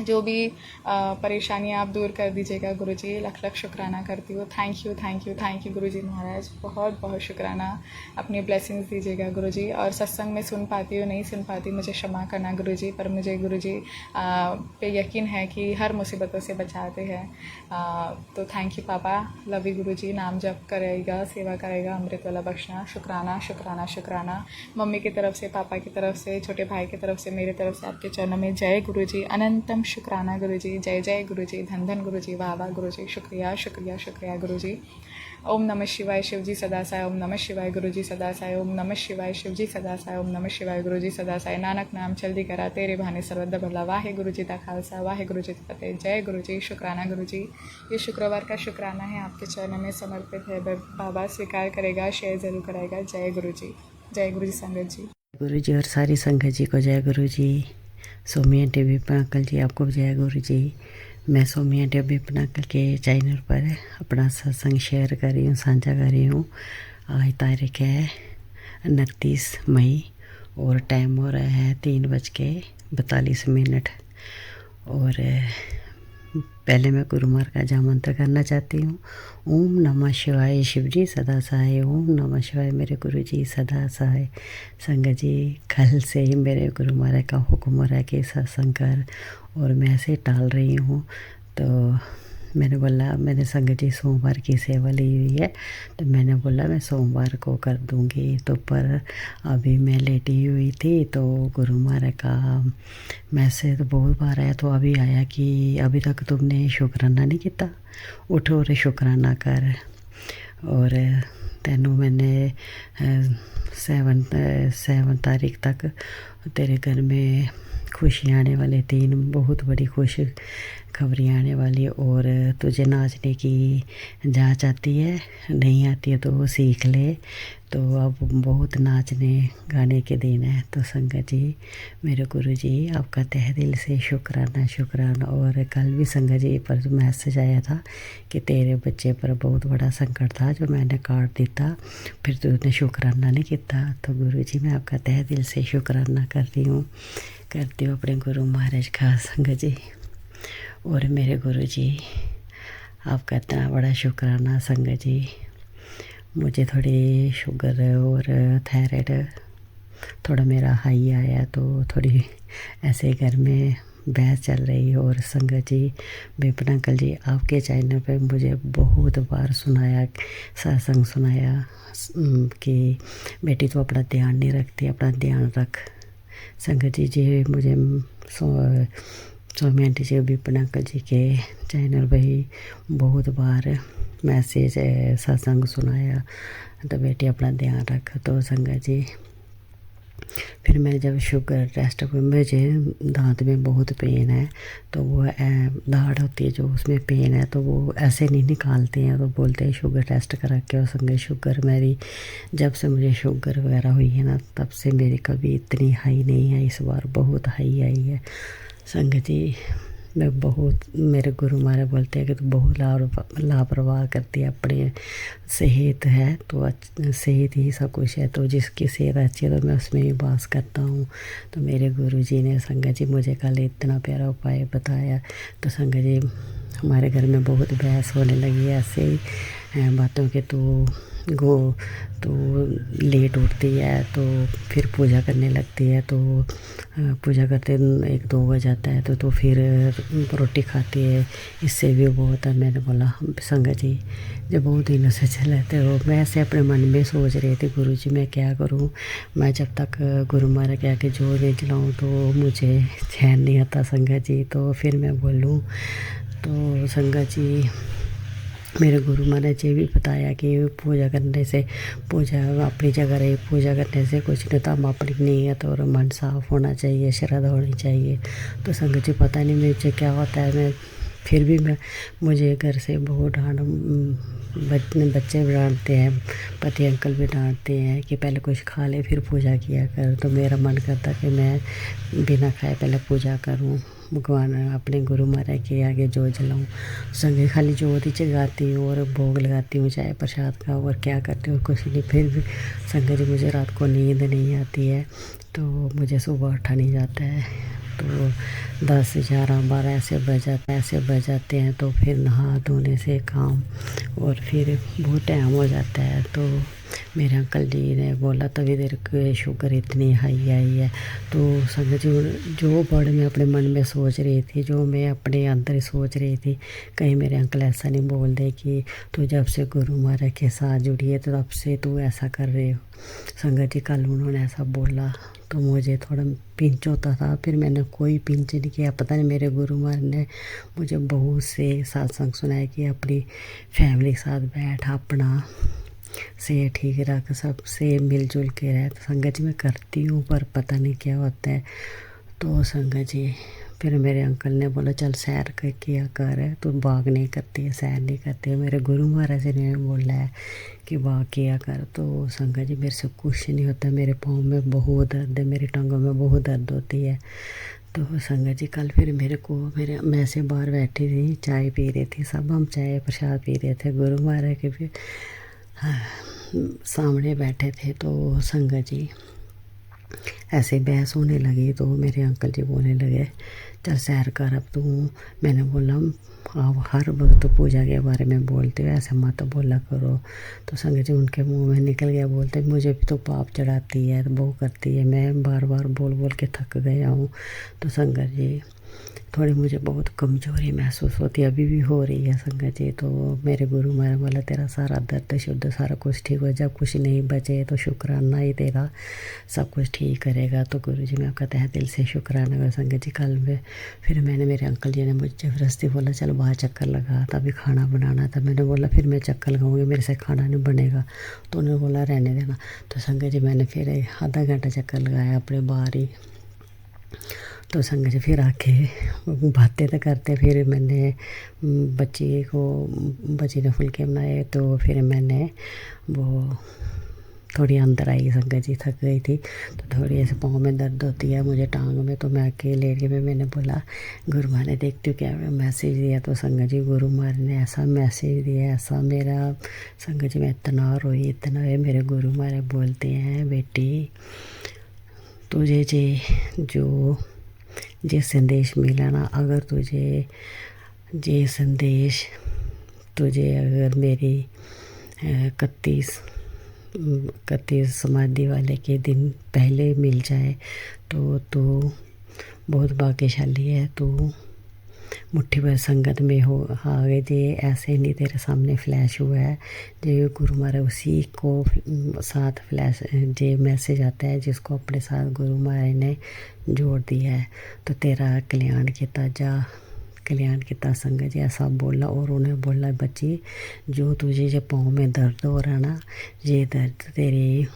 जो भी परेशानियाँ आप दूर कर दीजिएगा गुरुजी, लख लख शुक्राना करती हूँ। Thank you thank you thank you Guruji Maharaj, बहुत बहुत शुक्राना। अपनी ब्लेसिंग्स दीजिएगा गुरुजी। और सत्संग में सुन पाती हूँ नहीं सुन पाती, मुझे क्षमा करना गुरुजी, पर मुझे गुरुजी पे यकीन है कि हर मुसीबतों से बचाते हैं। तो थैंक यू पापा, लव यू गुरुजी। नाम जप करेगा, सेवा करेगा, अमृत वाला बख्शना। शुक्राना शुक्राना शुक्राना। मम्मी की तरफ से, पापा की तरफ से, छोटे भाई की तरफ से, मेरी तरफ से आपके चरणों में जय गुरुजी, अनंतम शुक्राना गुरुजी। जय जय गुरुजी, धन धन गुरुजी, वाह वाह गुरुजी, शुक्रिया शुक्रिया शुक्रिया गुरुजी। ओम नमः शिवाय शिवजी सदा साय, ओम नमः शिवाय गुरुजी सदा साय, ओम नमः शिवाय शिवजी सदा साय, ओम नमः शिवाय गुरुजी सदा साय। नानक नाम चलदी करा तेरे बहाने सर्वदा भला, वाहे गुरुजी दा खालसा, वाहे गुरुजी दी फतेह। जय गुरुजी, शुक्राना गुरुजी। ये शुक्रवार का शुक्राना है, आपके चरणों में समर्पित है। बाबा स्वीकार करेगा, शेयर ज़रूर कराएगा। जय गुरुजी, जय गुरुजी संगत जी। गुरुजी और सारी संगत जी को जय गुरुजी। सोमिया टीवी पर अंकल जी आपको जय गुरुजी। मैं सोमिया टीवी पर अंकल के चैनल पर अपना सत्संग शेयर कर रही हूँ, साझा कर रही हूँ। आज तारीख है 29 मई और टाइम हो रहा है 3:42। और पहले मैं गुरु मार का जा मंत्र करना चाहती हूँ। ओम नमः शिवाय शिवजी सदा सहाय, ओम नमः शिवाय मेरे गुरु जी सदा सहाय। संगत जी, कल से ही मेरे गुरु महाराज का हुक्म हो रहा है कि सत्संग कर, और मैं ऐसे टाल रही हूँ। तो मैंने बोला, मैंने संगत जी सोमवार की सेवा ली हुई है, तो मैंने बोला मैं सोमवार को कर दूँगी। तो पर अभी मैं लेटी हुई थी, तो गुरु महाराज का मैसेज तो बहुत बार आया, तो अभी आया कि अभी तक तुमने शुक्राना नहीं किया, उठो और शुक्राना कर। और तेनों मैंने 7 तारीख तक तेरे घर में खुशियाँ आने वाले, 3 बहुत बड़ी खुशी खबरें आने वाली। और तुझे नाचने की जांच आती है, नहीं आती है तो वो सीख ले। तो अब बहुत नाचने गाने के दिन है। तो संगत जी, मेरे गुरु जी आपका तहे दिल से शुक्राना शुक्राना। और कल भी संगत जी पर मैसेज आया था कि तेरे बच्चे पर बहुत बड़ा संकट था जो मैंने काट दिया, फिर तूने शुक्राना नहीं किया। तो गुरु जी मैं आपका तहे दिल से शुक्राना करती हूँ अपने गुरु महाराज का संगत जी। और मेरे गुरु जी आपका इतना बड़ा शुक्राना संगत जी। मुझे थोड़ी शुगर और थायराइड थोड़ा मेरा हाई आया, तो थोड़ी ऐसे घर में बहस चल रही है। और संगत जी, विपिन अंकल जी आपके चैनल पे मुझे बहुत बार सुनाया, सत्संग सुनाया कि बेटी तो अपना ध्यान नहीं रखती, अपना ध्यान रख। संगत जी मुझे स्वामी आंटी जी विपिन अंकल जी के चैनल पर ही बहुत बार मैसेज सत्संग सुनाया, तो बेटी अपना ध्यान रख। तो संगत जी, फिर मैं जब शुगर टेस्ट हुआ, मुझे दांत में बहुत पेन है, तो वो दाढ़ होती है जो उसमें पेन है, तो वो ऐसे नहीं निकालते हैं, तो बोलते हैं शुगर टेस्ट करा के। और संगत शुगर मेरी, जब से मुझे शुगर वगैरह हुई है ना, तब से मेरी कभी इतनी हाई नहीं है, इस बार बहुत हाई आई है। संगत जी, मैं बहुत, मेरे गुरु महाराज बोलते हैं कि तू बहुत लापरवाह करती है, अपने सेहत है तो सेहत ही सब कुछ है, तो जिसकी सेहत अच्छी है तो मैं उसमें ही वास करता हूँ। तो मेरे गुरु जी ने संगत जी मुझे कल इतना प्यारा उपाय बताया। तो संगत जी, हमारे घर में बहुत बहस होने लगी है ऐसे ही बातों के, तो गो तो लेट उठती है तो फिर पूजा करने लगती है, तो पूजा करते 1-2 बज जाता है तो फिर रोटी खाती है। इससे भी बहुत है। मैंने बोला संगत जी जब बहुत दिनों से चलाते हो, मैं ऐसे अपने मन में सोच रही थी गुरु जी मैं क्या करूं, मैं जब तक गुरु महाराज के आगे जोर नहीं चलाऊँ तो मुझे चैन नहीं आता संगत जी। तो फिर मैं बोलूँ तो संगत जी मेरे गुरु महाराज जी भी बताया कि पूजा करने से, पूजा अपनी जगह रही, पूजा करने से कुछ नहीं, तो हम अपनी नीयत और मन साफ होना चाहिए, श्रद्धा होनी चाहिए। तो संगत जी पता नहीं मुझे क्या होता है, मैं फिर भी मुझे घर से बहुत बच्चे भी डांटते हैं, पति अंकल भी डांटते हैं कि पहले कुछ खा ले फिर पूजा किया कर। तो मेरा मन करता कि मैं बिना खाए पहले पूजा करूं, भगवान अपने गुरु महाराज के आगे जोत जलाऊं। संगे खाली जोत ही जगाती हूँ और भोग लगाती हूँ चाहे प्रसाद का, और क्या करती हूँ कुछ नहीं। फिर भी संगत जी मुझे रात को नींद नहीं आती है, तो मुझे सुबह उठा नहीं जाता है, तो 10, 11, 12 ऐसे बज जाते हैं। तो फिर नहा धोने से काम और फिर बहुत टाइम हो जाता है। तो मेरे अंकल जी ने बोला तभी देर के शुगर इतनी हाई आई है। तो संगत जी जो वर्ड मैं अपने मन में सोच रही थी, जो मैं अपने अंदर सोच रही थी, कहीं मेरे अंकल ऐसा नहीं बोल दे कि तू जब से गुरु महाराज के साथ जुड़ी है तो तब से तू ऐसा कर रहे हो। संगत जी कल उन्होंने ऐसा बोला तो मुझे थोड़ा पिंच होता था, फिर मैंने कोई पिंच नहीं किया। पता नहीं मेरे गुरु महाराज ने मुझे बहुत से सत्संग सुनाए कि अपनी फैमिली के साथ बैठ, अपना से ठीक रख, सबसे मिलजुल के रह। तो संगत जी मैं करती हूँ पर पता नहीं क्या होता है। तो संगत जी फिर मेरे अंकल ने बोला चल सैर किया कर, तो बाग नहीं करती है, सैर नहीं करती है। मेरे गुरु महाराज ने बोला है कि बाग किया कर। तो संगत जी मेरे से कुछ नहीं होता, मेरे पाँव में बहुत दर्द है, मेरी टांगों में बहुत दर्द होती है। तो संगत जी कल फिर मैं से बाहर बैठी थी, चाय पी रही थी, सब हम चाय प्रसाद पी रहे थे, गुरु महाराज के भी सामने बैठे थे। तो संगत जी ऐसे बहस होने लगी, तो मेरे अंकल जी बोलने लगे चल सैर कर अब तू। मैंने बोला आप हर वक्त पूजा के बारे में बोलते हो, ऐसे मत बोला करो। तो संगत जी उनके मुंह में निकल गया, बोलते मुझे भी तो पाप चढ़ाती है, तो वो करती है, मैं बार बार बोल बोल के थक गया हूँ। तो संगत जी थोड़ी मुझे बहुत कमज़ोरी महसूस होती है, अभी भी हो रही है संगत जी। तो मेरे गुरु महाराज बोला तेरा सारा दर्द शुद्ध, सारा कुछ ठीक हो, जब कुछ नहीं बचे तो शुक्राना ही तेरा सब कुछ ठीक करेगा। तो गुरु जी मैं आपका तहे दिल से शुक्राना कर। संगत जी कल में फिर मेरे अंकल जी ने मुझे ज़बरदस्ती बोला चल बाहर चक्कर लगा, तभी खाना बनाना था। मैंने बोला फिर मैं चक्कर लगाऊंगी, मेरे से खाना नहीं बनेगा। तो उन्होंने बोला रहने देना। तो संगत जी मैंने फिर आधा घंटा चक्कर लगाया अपने बाहर ही। तो संगत जी फिर आके बातें तो करते, फिर मैंने बच्ची ने फुलके बनाए, तो फिर मैंने वो थोड़ी अंदर आई। संगत जी थक गई थी, तो थोड़ी ऐसे पाँव में दर्द होती है मुझे टांग में, तो मैं अकेले लेट गई। मैंने बोला गुरु महाराज देखती हूँ क्या मैसेज दिया। तो संगत जी गुरु महाराज ने ऐसा मैसेज दिया, ऐसा मेरा संगत जी मैं इतना रोई। मेरे गुरु महाराज बोलते हैं बेटी तुझे जे संदेश मिला ना, अगर तुझे ये संदेश अगर मेरी 31 समाधि वाले के दिन पहले मिल जाए तो तू बहुत भाग्यशाली है। तू मुट्ठी भर संगत में हो आगे जे ऐसे नहीं तेरे सामने फ्लैश हुआ है, जो गुरु महाराज उसी को साथ फ्लैश जे मैसेज आता है जिसको अपने साथ गुरु महाराज ने जोड़ दिया है। तो तेरा कल्याण किता संगत जी ऐसा बोला। और उन्हें बोला बच्ची जो तुझे जब पाँव में दर्द हो रहा ना, ये दर्द तेरी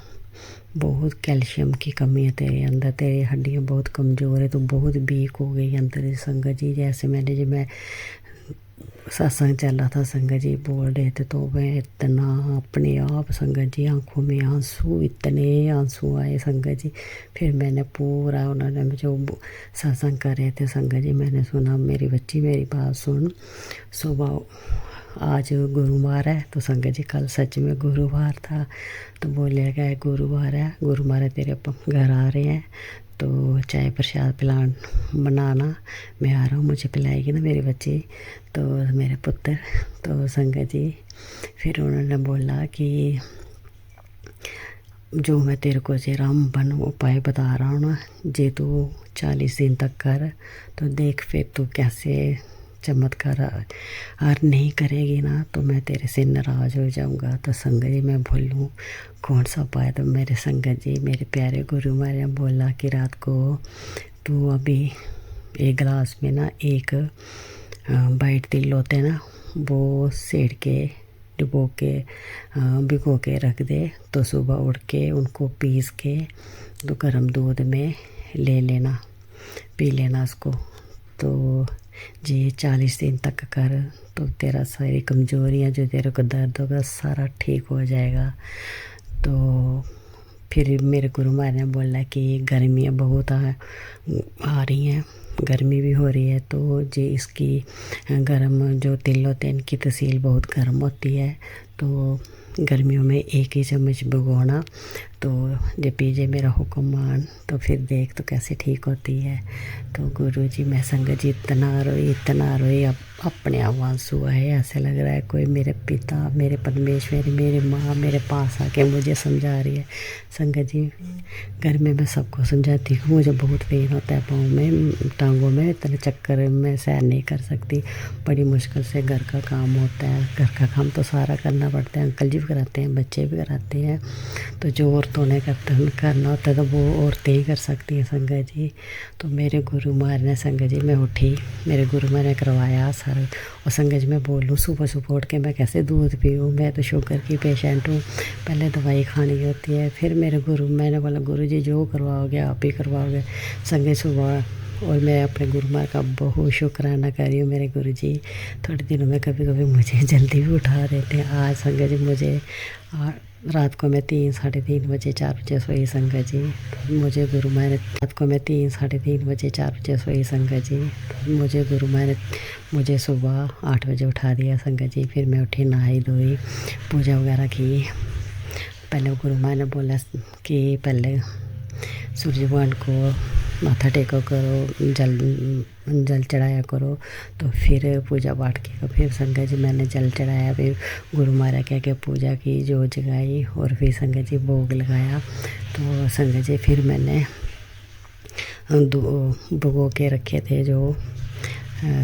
बहुत कैल्शियम की कमी है तेरे अंदर, तेरी हड्डियाँ बहुत कमज़ोर है, तो बहुत वीक हो गई अंदर संगत जी। जैसे मैं सत्संग चल रहा था, संगत जी बोल रहे थे, तो मैं इतना अपने आप संगत जी आंखों में इतने आंसू आए संगत जी। फिर मैंने पूरा उन्होंने जो सत्संग कर रहे थे संगत जी मैंने सुना। मेरी बच्ची मेरी बात सुन, सुबह आज गुरुवार है तो संगत जी कल सच में गुरुवार था, तो बोले क्या गुरुवार है, गुरु महाराज तेरे घर आ रहे हैं तो चाय प्रसाद बनाना, मैं आ रहा हूँ, मुझे पिलाएगी ना मेरी बच्ची, तो मेरे पुत्र। तो संगत जी फिर उन्होंने बोला कि जो मैं तेरे को जे रामबन उपाय बता रहा हूँ ना, जे तू 40 दिन तक कर तो देख फिर तू कैसे चमत्कार, और नहीं करेगी ना तो मैं तेरे से नाराज़ हो जाऊंगा। तो संगत जी मैं बोलूँ कौन सा उपाय, तो मेरे संगत जी मेरे प्यारे गुरु महाराज बोला कि रात को तू अभी एक गिलास में ना एक वाइट तिल होते ना, वो सेड़ के भिगो के रख दे, तो सुबह उठ के उनको पीस के तो गर्म दूध में ले लेना, पी लेना उसको। तो जी 40 दिन तक कर तो तेरा सारी कमजोरियाँ, जो तेरे को दर्द होगा सारा ठीक हो जाएगा। तो फिर मेरे गुरु महाराज ने बोला कि गर्मियाँ बहुत आ रही हैं, गर्मी भी हो रही है, तो जी इसकी गर्म जो तिल होते हैं इनकी तसील बहुत गर्म होती है, तो गर्मियों में 1 ही चम्मच भिगोना, तो जब पीजे मेरा हुक्म मान तो फिर देख तो कैसे ठीक होती है। तो गुरु जी मैं संगत जी इतना रोई, अब अपने आप आंसू आए, ऐसे लग रहा है कोई मेरे पिता, मेरे परमेश्वरी, मेरी माँ मेरे पास आके मुझे समझा रही है। संगत जी घर में मैं सबको समझाती हूँ, मुझे बहुत पेन होता है पाँव में, टांगों में, इतने चक्कर में सैर नहीं कर सकती, बड़ी मुश्किल से घर का काम होता है, घर का काम तो सारा करना पड़ता है, अंकल जी भी कराते हैं, बच्चे भी कराते हैं, तो जो औरतों ने करना होता है तो वो औरतें ही कर सकती हैं संगत जी। तो मेरे गुरु महाराज ने संगत जी मैं उठी, मेरे गुरु महाराज ने करवाया सर, और संगत जी मैं बोलूँ सुबह सुबह उठ के मैं कैसे दूध पीऊँ, मैं तो शुगर की पेशेंट हूँ, पहले दवाई खानी होती है, फिर मेरे मैंने बोला गुरु जी जो करवाओगे आप ही करवाओगे संगत सुबह। और मैं अपने गुरु महाराज का बहुत शुक्राना कर रही हूँ, मेरे गुरु जी थोड़े दिनों में कभी कभी मुझे जल्दी भी उठा देते हैं। आज संगत जी मुझे रात को मैं 3 साढ़े 3 बजे 4 बजे सोई संगत जी, मुझे गुरु महाराज रात को मैं 3 साढ़े 3 बजे 4 बजे सोई संगत जी, मुझे गुरु महाराज मुझे सुबह 8 बजे उठा दिया संगत जी। फिर मैं उठी, नहाई धोई, पूजा वगैरह की। पहले गुरु महाराज ने बोला कि पहले सूर्य भगवान को माथा टेको करो, जल चढ़ाया करो, तो फिर पूजा पाठ की। फिर संगत जी मैंने जल चढ़ाया, फिर गुरु महाराज कह के पूजा की, जो जगाई, और फिर संगत जी भोग लगाया। तो संगत जी फिर मैंने भगो के रखे थे जो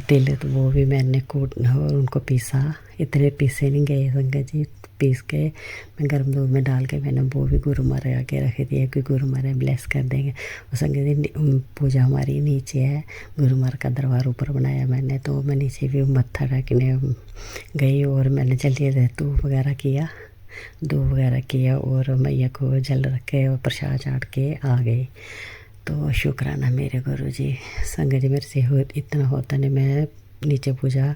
तिल, तो वो भी मैंने कूट और उनको पीसा, इतने पीसे नहीं गए संगत जी, पीस के मैं गर्म दूध में डाल के मैंने वो भी गुरु महाराज आके रख दिया कि गुरु महाराज ब्लेस कर देंगे। और संगत जी पूजा हमारी नीचे है, गुरु महाराज का दरबार ऊपर बनाया मैंने, तो मैं नीचे भी मत्था टेकने गई और मैंने जल्दी धूप वगैरह किया और मैया को जल रख के और प्रसाद चाट के आ गई। तो शुक्राना मेरे गुरु जी। संगत जी मेरे से इतना होता नहीं, मैं नीचे पूजा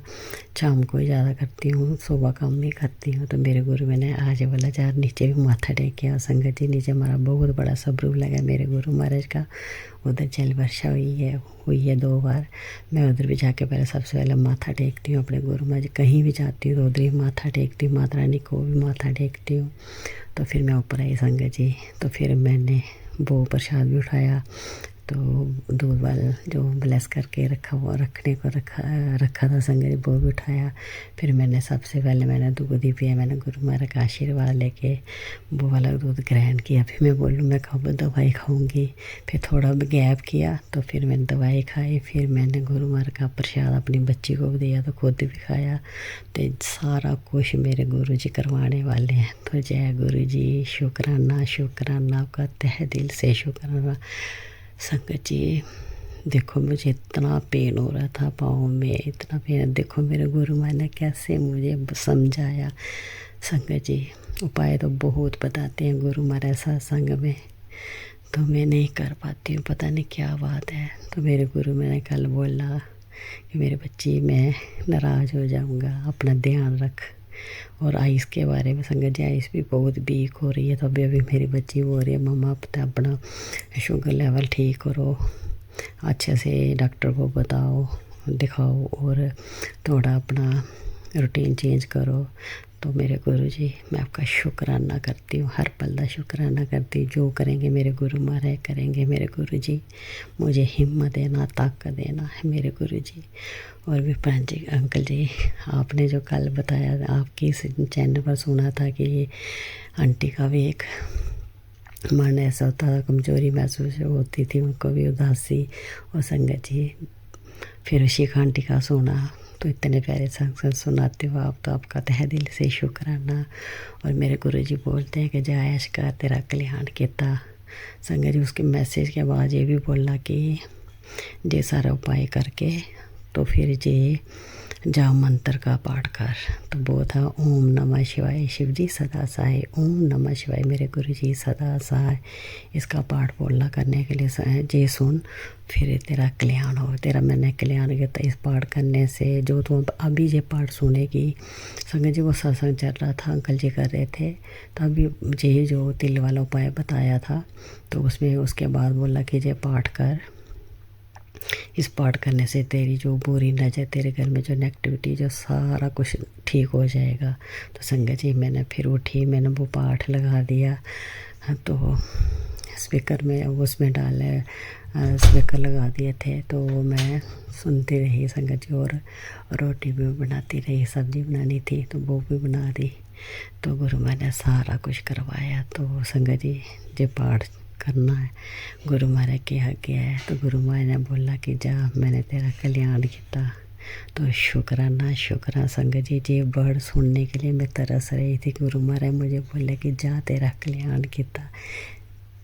शाम को ही ज़्यादा करती हूँ, सुबह कम ही करती हूँ। तो मेरे गुरु मैंने आज बोला यार नीचे भी माथा टेकिया। संगत जी नीचे हमारा बहुत बड़ा स्वरूप लगा मेरे गुरु महाराज का, उधर जल वर्षा हुई है 2 बार। मैं उधर भी जाके पहले सबसे पहले माथा टेकती हूँ अपने गुरु महाराज, कहीं भी जाती हूँ तो उधर ही माथा टेकती हूँ, माता रानी को भी माथा टेकती हूँ। तो फिर मैं ऊपर आई संगत जी, तो फिर मैंने वो प्रसाद भी उठाया, तो दूध वाला जो ब्लेस करके रखा था संगत जी, वो भी उठाया। फिर मैंने सबसे पहले मैंने दूध ही पिया, मैंने गुरु महाराज का आशीर्वाद लेके वो वाला दूध ग्रहण किया। फिर मैं बोलूँ मैं कब दवाई खाऊंगी, फिर थोड़ा भी गैप किया, तो फिर मैंने दवाई खाई। फिर मैंने गुरु महाराज का प्रसाद अपनी बच्ची को भी दिया, तो खुद भी खाया। तो सारा कुछ मेरे गुरु जी करवाने वाले हैं। तो जय गुरु जी, शुक्राना शुक्राना, आपका तहे दिल से शुक्राना। संगत जी देखो मुझे इतना पेन हो रहा था पाँव में, इतना पेन, देखो मेरे गुरु माँ ने कैसे मुझे समझाया। संगत जी उपाय तो बहुत बताते हैं गुरु महाराज सत्संग में, तो मैं नहीं कर पाती हूँ, पता नहीं क्या बात है। तो मेरे गुरु मैंने कल बोला कि मेरे बच्ची मैं नाराज़ हो जाऊँगा, अपना ध्यान रख। और आइस के बारे में संगत जी आइस भी बहुत वीक हो रही है, तो अभी मेरी बच्ची बोल रही है मम्मा अपना शुगर लेवल ठीक करो, अच्छे से डॉक्टर को बताओ दिखाओ, और थोड़ा अपना रूटीन चेंज करो। तो मेरे गुरु जी मैं आपका शुक्राना करती हूँ, हर पल का शुक्राना करती हूँ। जो करेंगे मेरे गुरु महाराज करेंगे मेरे गुरु जी, मुझे हिम्मत देना ताकत देना है मेरे गुरु जी। और भी प्रधान जी अंकल जी, आपने जो कल बताया आपकी इस चैनल पर सुना था कि ये आंटी का भी एक मन ऐसा होता था, कमज़ोरी महसूस होती थी उनको भी, उदासी। और संगत जी फिर शिखा आंटी का सुना, तो इतने प्यारे संग सुनाते हो आप, तो आपका तहे दिल से शुक्राना। और मेरे गुरु जी बोलते हैं कि जय ऐश कर तेरा कल्याण किता। संगत जी उसके मैसेज के बाद ये भी बोला कि जे सारा उपाय करके तो फिर जे जा मंत्र का पाठ कर। तो वो था ओम नमः शिवाय शिव जी सदा सहाय, ओम नमः शिवाय मेरे गुरु जी सदा सहाय। इसका पाठ बोलना करने के लिए जे सुन फिर तेरा कल्याण हो, तेरा मैंने कल्याण किया। इस पाठ करने से जो तुम अभी ये पाठ सुनेगी संगत जी, वो सत्संग चल रहा था अंकल जी कर रहे थे, तो अभी ये जो तिल वाला उपाय बताया था, तो उसमें उसके बाद बोला कि ये पाठ कर। इस पाठ करने से तेरी जो बुरी नज़र, तेरे घर में जो नेगेटिविटी, जो सारा कुछ ठीक हो जाएगा। तो संगत जी मैंने फिर उठी, मैंने वो पाठ लगा दिया। तो स्पीकर में उसमें डाले स्पीकर लगा दिए थे, तो मैं सुनती रही संगत जी। और रोटी भी बनाती रही, सब्ज़ी बनानी थी तो वो भी बना दी। तो गुरु मैंने सारा कुछ करवाया। तो संगत जी जो पाठ करना है गुरु महाराज के आगे है, तो गुरु महाराज ने बोला कि जा मैंने तेरा कल्याण किया। तो शुक्राना शुक्राना संगत जी, ये वर्ड सुनने के लिए मैं तरस रही थी। गुरु महाराज मुझे बोले कि जा तेरा कल्याण किया,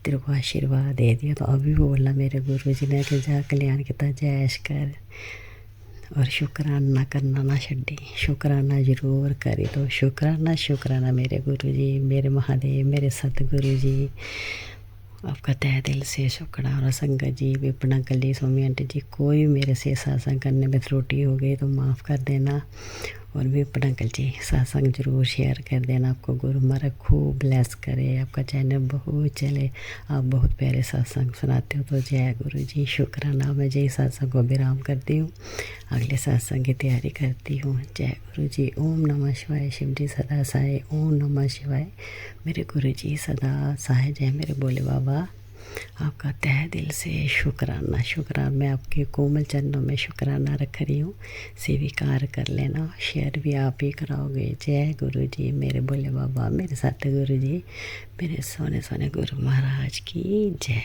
तेरे को आशीर्वाद दे दिया। तो अभी बोला मेरे गुरु जी ने कि जा कल्याण किया, जय ऐश कर। और शुक्राना करना ना छड़ी, शुक्राना ज़रूर करी। तो शुक्राना शुक्राना मेरे गुरु जी, मेरे महादेव, मेरे सतगुरु जी, आपका तहे दिल से शुक्राना। और संगत जी विपना गली स्वामी आंटी जी, कोई मेरे से सत्संग करने में त्रुटि हो गई तो माफ़ कर देना। और विपना गल जी सत्संग जरूर शेयर कर देना। आपको गुरु महाराज खूब ब्लेस करे, आपका चैनल बहुत चले, आप बहुत प्यारे सत्संग सुनाते हो। तो जय गुरु जी, शुक्राना। मैं जय सत्संग को विराम करती हूँ, अगले सत्संग की तैयारी करती हूँ। जय गुरु जी, ओम नमः शिवाय शिव जी सदा सहाय, ओम नमः शिवाय मेरे गुरु जी सदा सहाय। जय मेरे बोले बाबा, आपका तहे दिल से शुक्राना शुक्राना। मैं आपके कोमल चरणों में शुक्राना रख रही हूँ, स्वीकार कर लेना। शेयर भी आप ही कराओगे। जय गुरु जी, मेरे बोले बाबा, मेरे सतगुरु जी, मेरे सोने सोने गुरु महाराज की जय।